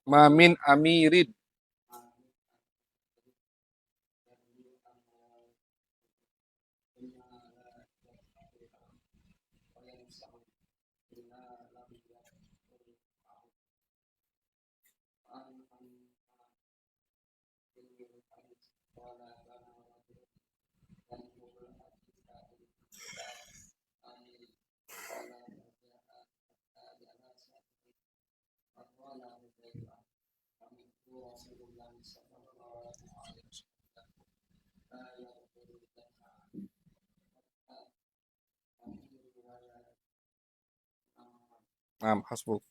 Mamin amirin. Nah, hasbuk.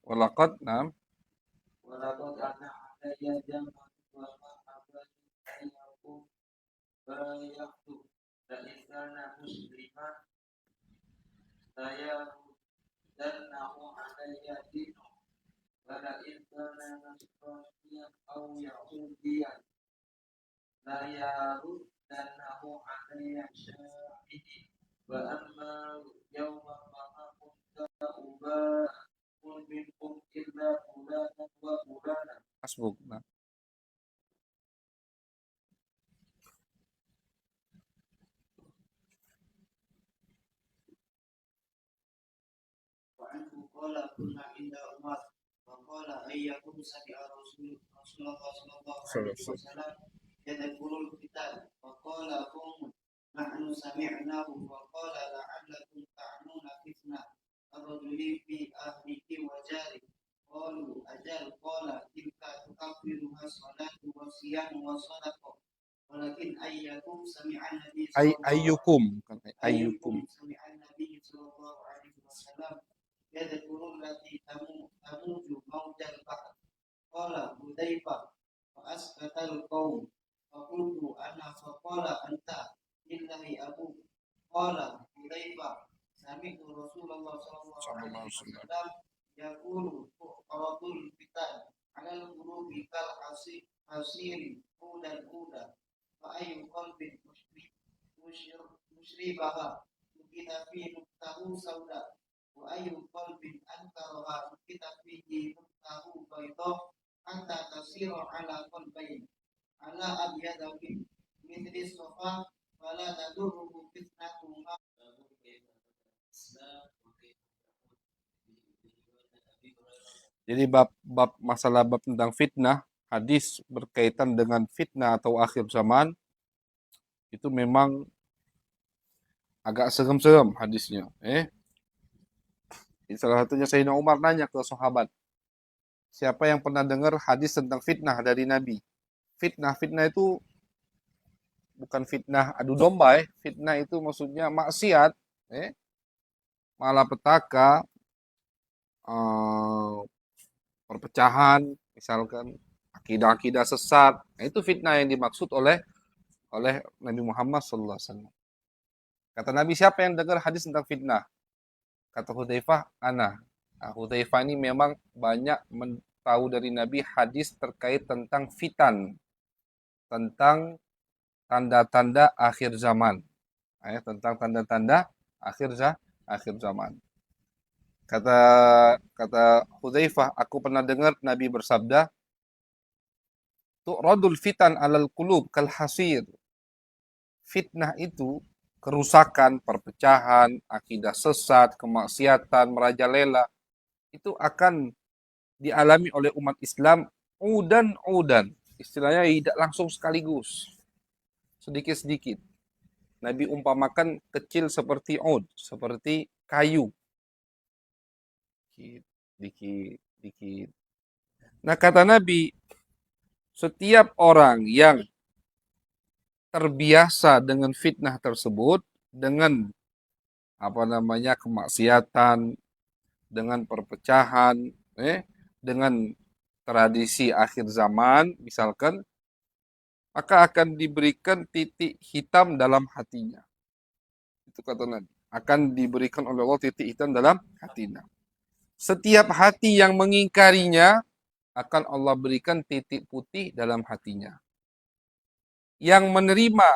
Walaqad, nah. منكم إلا فلانا وفلانا. Hasbuk. Nah. وعنه قال كنا عند عمر وقال أيكم سمع رسول الله صلى الله عليه وسلم يذكر الكتاب فقال قوم نحن سمعناه فقال لعلكم تعنون فتنة الرجل في أهله وجاره قالوا أجل قال تلك تكفرها الصلاة والصيام والصدقة ولكن أيكم سمع النبي صلى الله عليه Ayyukum. Bukan ayyukum. أيكم سمع النبي صلى الله عليه وسلم يذكر التي تموج موج البحر قال حذيفة فأسكت القوم فقلت أنا فقال أنت لله أبوك قال حذيفة سمعت رسول الله صلى الله عليه وسلم يقول تعرض الفتن على القلوب كالحصير عودا عودا فأي قلب مشربها نكت فيه نكته سوداء وأي قلب أنكرها نكت فيه نكته بيضاء حتى تصير على قلبين على أبيض مثل الصفا فلا تضره فتنتهما. Jadi bab masalah bab tentang fitnah, hadis berkaitan dengan fitnah atau akhir zaman itu memang agak serem-serem hadisnya. Salah satunya Sayyidina Umar nanya ke sahabat, siapa yang pernah dengar hadis tentang fitnah dari Nabi? Fitnah itu bukan fitnah adu domba, fitnah itu maksudnya maksiat, malapetaka, perpecahan, misalkan akidah-akidah sesat. Nah, itu fitnah yang dimaksud oleh Nabi Muhammad SAW. Kata Nabi, siapa yang dengar hadis tentang fitnah? Kata Hudzaifah, ana. Nah, Hudzaifah ini memang banyak tahu dari Nabi hadis terkait tentang fitan, tentang tanda-tanda akhir zaman. Tentang tanda-tanda akhir zaman. Kata Hudzaifah, aku pernah dengar Nabi bersabda, tu'radul fitan alal qulub kal hasir. Fitnah itu kerusakan, perpecahan, akidah sesat, kemaksiatan, merajalela itu akan dialami oleh umat Islam udan. Istilahnya tidak langsung sekaligus. Sedikit-sedikit. Nabi umpamakan kecil seperti ud, seperti kayu. Dikit. Nah, kata Nabi, setiap orang yang terbiasa dengan fitnah tersebut, dengan kemaksiatan, dengan perpecahan, dengan tradisi akhir zaman, misalkan, maka akan diberikan titik hitam dalam hatinya. Itu kata Nabi. Akan diberikan oleh Allah titik hitam dalam hatinya. Setiap hati yang mengingkarinya akan Allah berikan titik putih dalam hatinya. Yang menerima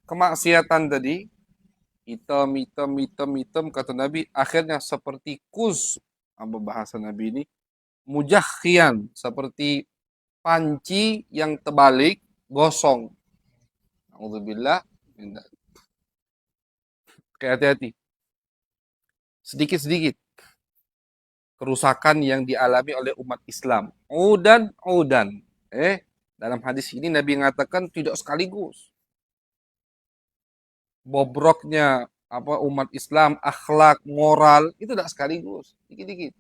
kemaksiatan tadi, hitam, kata Nabi, akhirnya seperti kus, bahasa Nabi ini, mujahkian, seperti panci yang terbalik, gosong. Alhamdulillah. Hati-hati. Sedikit-sedikit kerusakan yang dialami oleh umat Islam. Udan. Dalam hadis ini Nabi mengatakan tidak sekaligus. Bobroknya umat Islam, akhlak, moral itu tidak sekaligus. Dikit-dikit.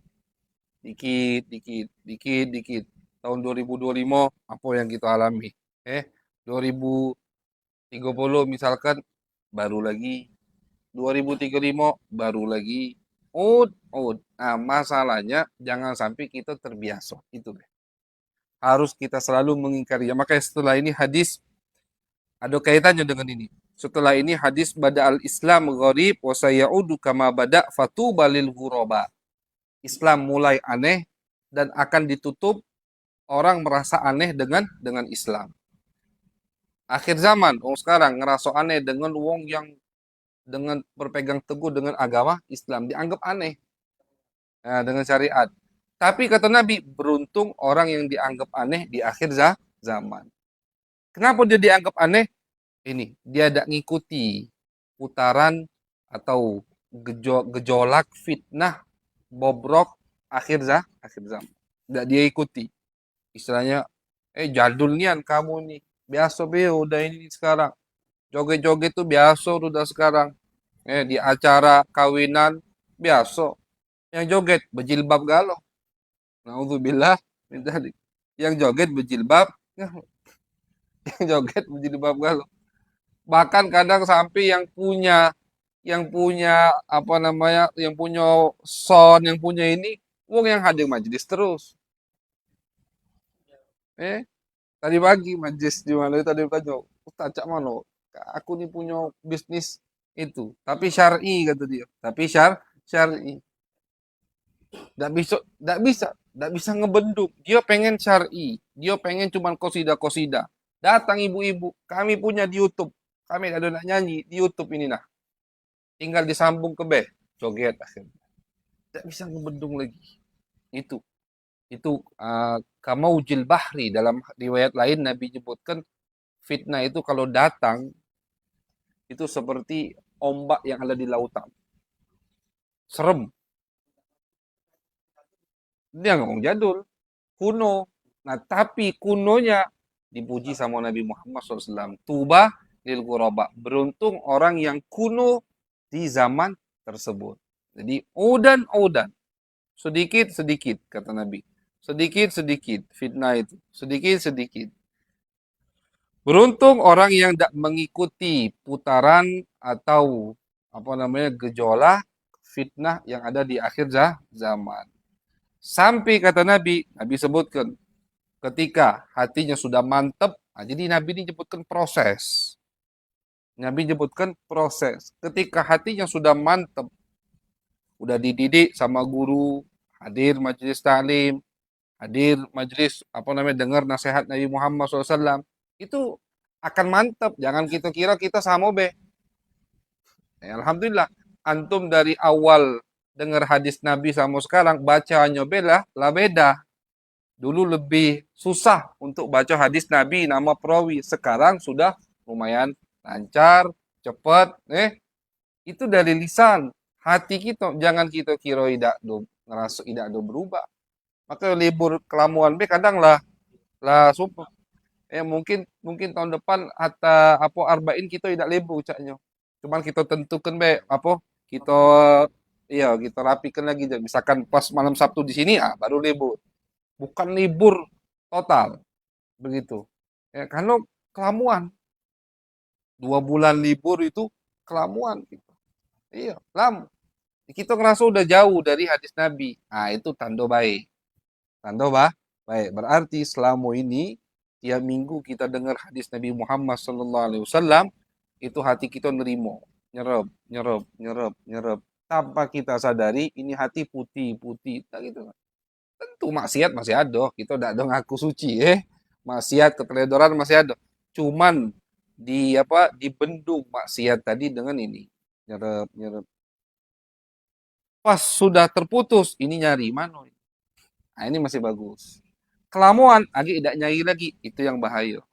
Dikit. Tahun 2025 apa yang kita alami? 2030 misalkan baru lagi. 2035 baru lagi. Ud. Nah, masalahnya jangan sampai kita terbiasa. Itu deh. Harus kita selalu mengingkari. Makanya setelah ini hadis ada kaitannya dengan ini. Setelah ini hadis bada al-Islam gharib wa sayaudu kama bada fatuba lil ghuraba. Islam mulai aneh dan akan ditutup orang merasa aneh dengan Islam. Akhir zaman, sekarang ngerasa aneh dengan wong yang dengan berpegang teguh dengan agama Islam dianggap aneh. Nah, dengan syariat. Tapi kata Nabi, beruntung orang yang dianggap aneh di akhir zaman. Kenapa dia dianggap aneh? Ini, dia tidak ngikuti putaran atau gejolak fitnah bobrok akhir zaman. Tidak dia ikuti. Istilahnya, jadul nian kamu nih. Biasa be udah ini sekarang. Joget-joget tuh biasa udah sekarang. Di acara kawinan biasa. Yang joget berjilbab galau. Naudzubillah min dzalik. Yang joget berjilbab, yang joget berjilbab galau. Bahkan kadang sampai yang punya apa namanya, yang punya sound, yang punya ini, wong yang hadir majelis terus. Eh, Tadi pagi majelis di mana tadi tanya, Ustaz cak mana? Aku nih punya bisnis itu, tapi syar'i kata dia. Tapi syar'i. Tidak bisa ngebendung. Dia pengen syar'i. Dia pengen cuman kosida-kosida. Datang ibu-ibu, kami punya di YouTube. Kami ada nak nyanyi di YouTube ini nah. Tinggal disambung ke joget akhirnya. Tidak bisa ngebendung lagi. Itu kamaujil bahri. Dalam riwayat lain Nabi nyebutkan fitnah itu kalau datang itu seperti ombak yang ada di lautan. Serem. Dia ngomong jadul, kuno. Nah, tapi kunonya dipuji sama Nabi Muhammad SAW. Tuba lil ghuraba. Beruntung orang yang kuno di zaman tersebut. Jadi, udan-udan. Sedikit-sedikit, kata Nabi. Sedikit-sedikit fitnah itu. Sedikit-sedikit. Beruntung orang yang tidak mengikuti putaran atau apa namanya gejolak fitnah yang ada di akhir zaman. Sampai kata Nabi sebutkan ketika hatinya sudah mantap, jadi Nabi ini menyebutkan proses. Nabi menyebutkan proses. Ketika hatinya sudah mantap, udah dididik sama guru, hadir majelis taklim, hadir majelis apa namanya dengar nasihat Nabi Muhammad SAW, itu akan mantap. Jangan kita kira kita sama be. Alhamdulillah, antum dari awal dengar hadis Nabi sama sekarang bacaannya beda lah beda. Dulu lebih susah untuk baca hadis Nabi nama perawi. Sekarang sudah lumayan lancar, cepat. Itu dari lisan. Hati kita, jangan kita kira tidak ngerasa tidak ada berubah. Maka libur kelamuan be kadang lah sumpah. Mungkin tahun depan hatta apa arba'in kita tidak libur ucapnya. Cuman kita tentukan be apa kita kita rapikan lagi. Misalkan pas malam Sabtu di sini baru libur. Bukan libur total begitu. Karena kelamuan. 2 bulan libur itu kelamuan gitu. Iya, lama. Kita ngerasa udah jauh dari hadis Nabi. Itu tanda baik. Tanda baik. Berarti selama ini tiap minggu kita dengar hadis Nabi Muhammad SAW, itu hati kita nerimo, nyerep. Tanpa kita sadari, ini hati putih. Tak gitu. Tentu maksiat masih ada. Kita tidak ada ngaku suci, maksiat, keteledoran masih ada. Cuman dibendung maksiat tadi dengan ini, nyerep. Pas sudah terputus, ini nyari mana? Ini masih bagus. Kelamuan, tidak nyari lagi, itu yang bahaya.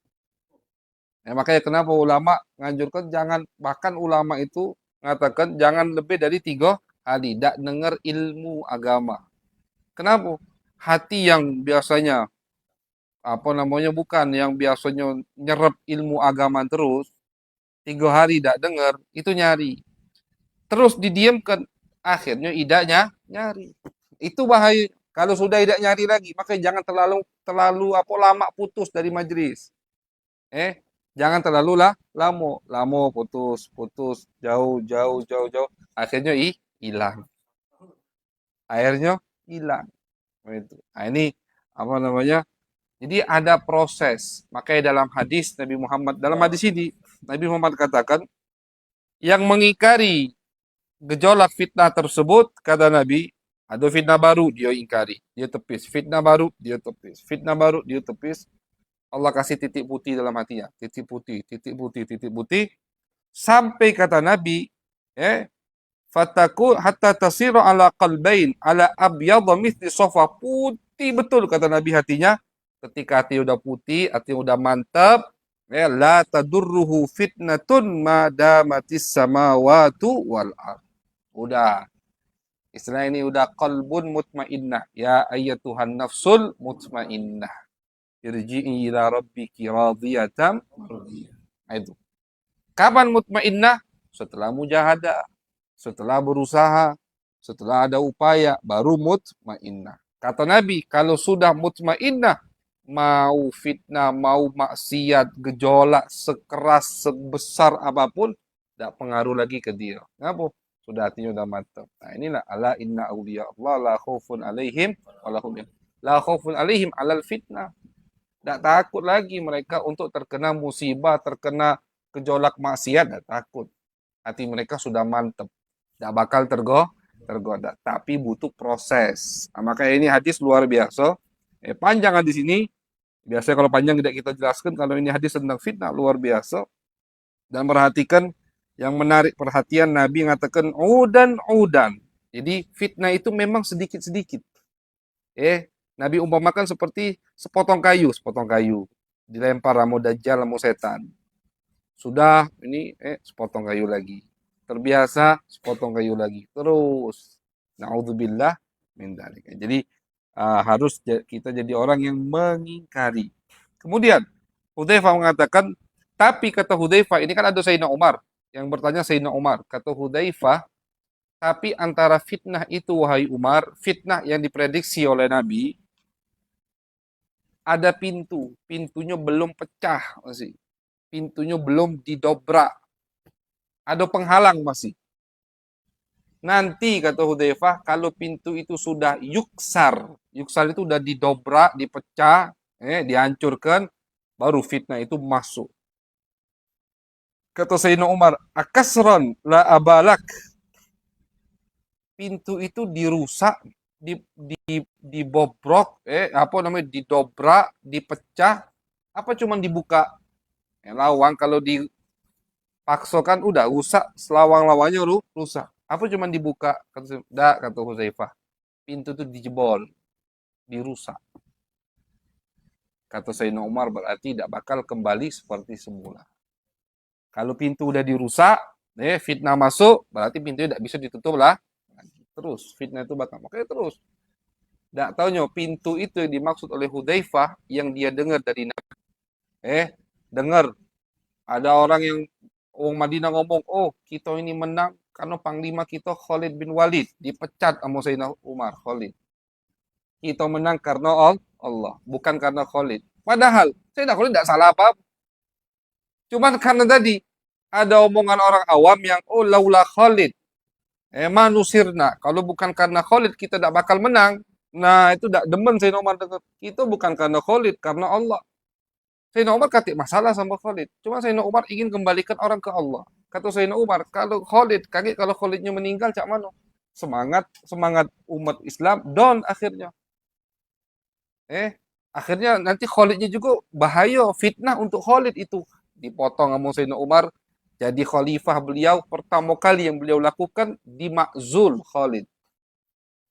Makanya kenapa ulama nganjurkan bahkan ulama itu mengatakan jangan lebih dari 3 hari, tidak dengar ilmu agama. Kenapa? Hati yang biasanya bukan yang biasanya nyerap ilmu agama terus, 3 hari tidak dengar, itu nyari. Terus didiamkan, akhirnya idaknya nyari. Itu bahaya. Kalau sudah tidak nyari lagi, maka jangan terlalu lama putus dari majelis. Jangan terlalu lama putus, jauh. Akhirnya hilang. Ini apa namanya? Jadi ada proses. Makanya dalam hadis ini Nabi Muhammad katakan yang mengingkari gejolak fitnah tersebut, kata Nabi, ada fitnah baru dia ingkari, dia tepis. Fitnah baru dia tepis. Fitnah baru dia tepis. Allah kasih titik putih dalam hatinya, titik putih. Sampai kata Nabi, Fataku hatta tasiru ala qalbain ala abyadha mithli safa. Putih betul kata Nabi hatinya. Ketika hati udah putih, hati udah mantap, ya la tadurruhu fitnatun ma damatis samawatu wal ard. Udah. Istilah ini udah qalbun mutmainnah. Ya ayyatuhan nafsul mutmainnah. Irji'i ila rabbiki radiyatan mardiyah. Nah, itu. Kapan mutmainnah? Setelah mujahadah, setelah berusaha, setelah ada upaya, baru mutmainnah. Kata Nabi, kalau sudah mutmainnah, mau fitnah, mau maksiat, gejolak, sekeras, sebesar apapun, tidak pengaruh lagi ke dia. Kenapa? Sudah hatinya udah mantap. Nah inilah ala inna awliya Allah la khaufun alaihim walahum la khaufun alaihim alal fitnah. Tidak takut lagi mereka untuk terkena musibah, terkena gejolak maksiat, tidak takut. Hati mereka sudah mantap. Tidak bakal tergoda. Tapi butuh proses. Nah, makanya ini hadis luar biasa. Panjang hadis ini. Biasanya kalau panjang tidak kita jelaskan. Kalau ini hadis tentang fitnah luar biasa. Dan perhatikan yang menarik perhatian Nabi mengatakan udan. Jadi fitnah itu memang sedikit-sedikit. Nabi umpamakan seperti sepotong kayu dilempar sama dajjal sama setan. Sudah ini sepotong kayu lagi. Terbiasa sepotong kayu lagi. Terus naudzubillah min dzalik. Jadi harus kita jadi orang yang mengingkari. Kemudian Hudzaifah mengatakan, tapi kata Hudzaifah, ini kan ada Sayyidina Umar yang bertanya Sayyidina Umar. Kata Hudzaifah, tapi antara fitnah itu wahai Umar, fitnah yang diprediksi oleh Nabi, ada pintunya belum pecah masih. Pintunya belum didobrak. Ada penghalang masih. Nanti kata Hudzaifah, kalau pintu itu sudah yuksar itu udah didobrak, dipecah, dihancurkan, baru fitnah itu masuk. Kata Sayyidina Umar, akasron la abalak. Pintu itu dirusak, dibobrok, didobrak, dipecah, apa cuman dibuka? Lawang kalau dipaksakan udah rusak, selawang-lawangnya rusak. Apa cuman dibuka? Kata Hudzaifah. Pintu itu dijebol, dirusak. Kata Sayyidina Umar berarti tidak bakal kembali seperti semula. Kalau pintu udah dirusak, fitnah masuk, berarti pintu tidak bisa ditutup lah. Terus fitnah itu bakal makanya terus. Tidak tahunya pintu itu yang dimaksud oleh Hudzaifah yang dia dengar dari Nabi. Dengar ada orang yang orang Madinah ngomong, oh kita ini menang karena panglima kita Khalid bin Walid dipecat sama Sayyidina Umar. Khalid. Kita menang karena Allah, bukan karena Khalid. Padahal Sayyidina Khalid tidak salah apa. Cuman karena tadi ada omongan orang awam yang oh laula Khalid manusirna. Kalau bukan karena Khalid kita tidak bakal menang. Nah itu tidak demen Sayyidina Umar. Itu bukan karena Khalid, karena Allah. Sayyidina Umar katik masalah sama Khalid. Cuma Sayyidina Umar ingin kembalikan orang ke Allah. Kata Sayyidina Umar, kalau Khalid, kaget kalau Khalidnya meninggal, cak mana? Semangat umat Islam, down akhirnya. Akhirnya nanti Khalidnya juga bahaya, fitnah untuk Khalid itu. Dipotong sama Sayyidina Umar, jadi khalifah beliau, pertama kali yang beliau lakukan, dimakzul Khalid.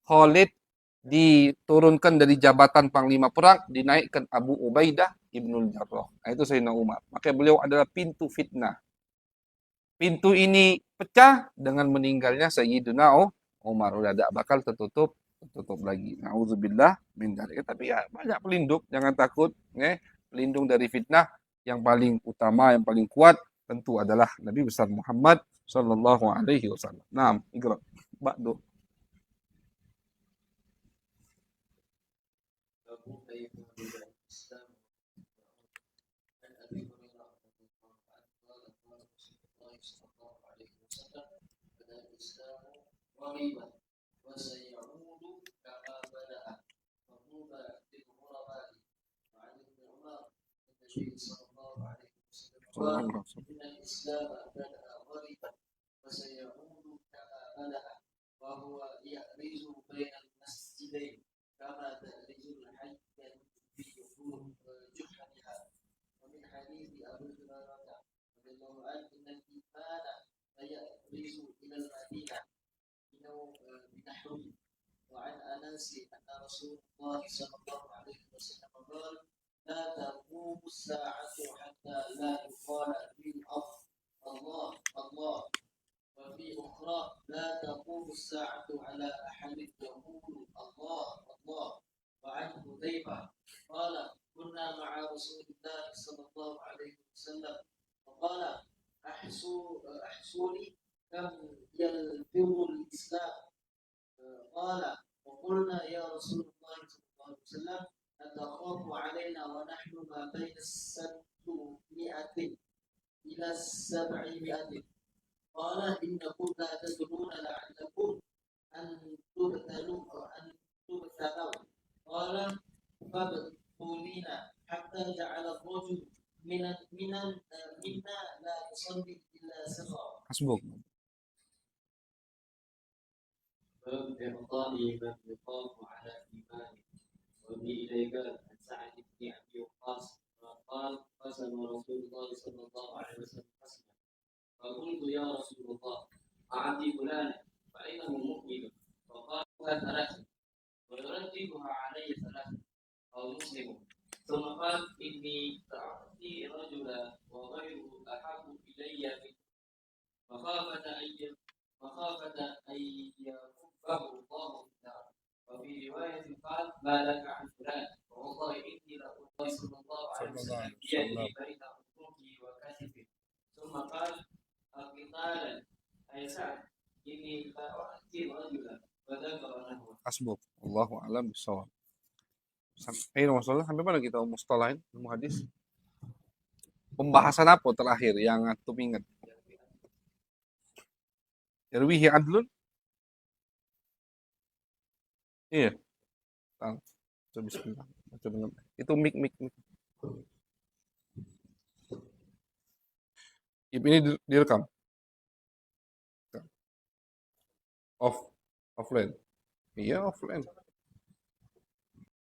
Khalid diturunkan dari jabatan panglima perang, dinaikkan Abu Ubaidah Ibnul Jarrah. Nah, itu Sayyidina Umar. Maka beliau adalah pintu fitnah. Pintu ini pecah dengan meninggalnya Sayyidina Umar. Udah tidak bakal tertutup lagi. Nauzubillah min dzalik. Tapi ya banyak pelindung, jangan takut. Pelindung dari fitnah yang paling utama, yang paling kuat tentu adalah Nabi besar Muhammad sallallahu alaihi wasallam. Naam, ikra. Ba'du. غريبا وسيعود كما بدأ فطوبى للغرباء وعن ابن عمر النبي صلى الله عليه وسلم قال إن الإسلام بدأ غريبا وسيعود كما بدأ وهو يأرز بين المسجدين كما تأرز الحية في جحرها ومن حديث أبي هريرة رضي الله عنه إن الإيمان فيأرز إلى المدينة النحو. وعن أنس أن رسول الله صلى الله عليه وسلم قال لا تقوم الساعة حتى لا يقال في الأرض الله الله. وفي أخرى لا تقوم الساعة على أحد يقول الله الله. وعن حذيفة قال كنا مع رسول الله صلى الله عليه وسلم فقال أحسوني كم يلفظ الإسلام. قال وقلنا يا رسول الله صلى الله عليه وسلم أتخاف علينا ونحن ما بين 600 إلى 700. قال إنكم لا تدرون لعلكم أن تبتلوا قال فابتلينا حتى جعل الرجل منا لا يصلي إلا سفرا. حسبك. باب إعطاء من يقام على إيمانه. وفي إليك عن سعد بن أبي وقاص قال قسم رسول الله صلى الله عليه وسلم قسما فقلت يا رسول الله أعطي فلانا فإنه مؤمن فقال ثلاثة ويرتبها علي ثلاثة أو مسلم ثم قال إني سأعطي رجلا وغيره أحب إلي منه مخافة أن يكبه الله في النار. وفي رواية قال ما لك عن فلان والله إني لأقول صلى الله عليه وسلم بيده بين أنفه وكتفه. ثم قال قتالا أي سعد إني سأعطي رجلا فذكر نحوه. Hasbuk. Allahu a'lam bishawab. Ayo masalah sampai mana kita mustalahin ilmu hadis? Pembahasan apa terakhir yang antum ingat? Yarwihi adlun? Iya. Coba bismillah. Coba itu mik. Ini direkam. Offline. Iya, offline.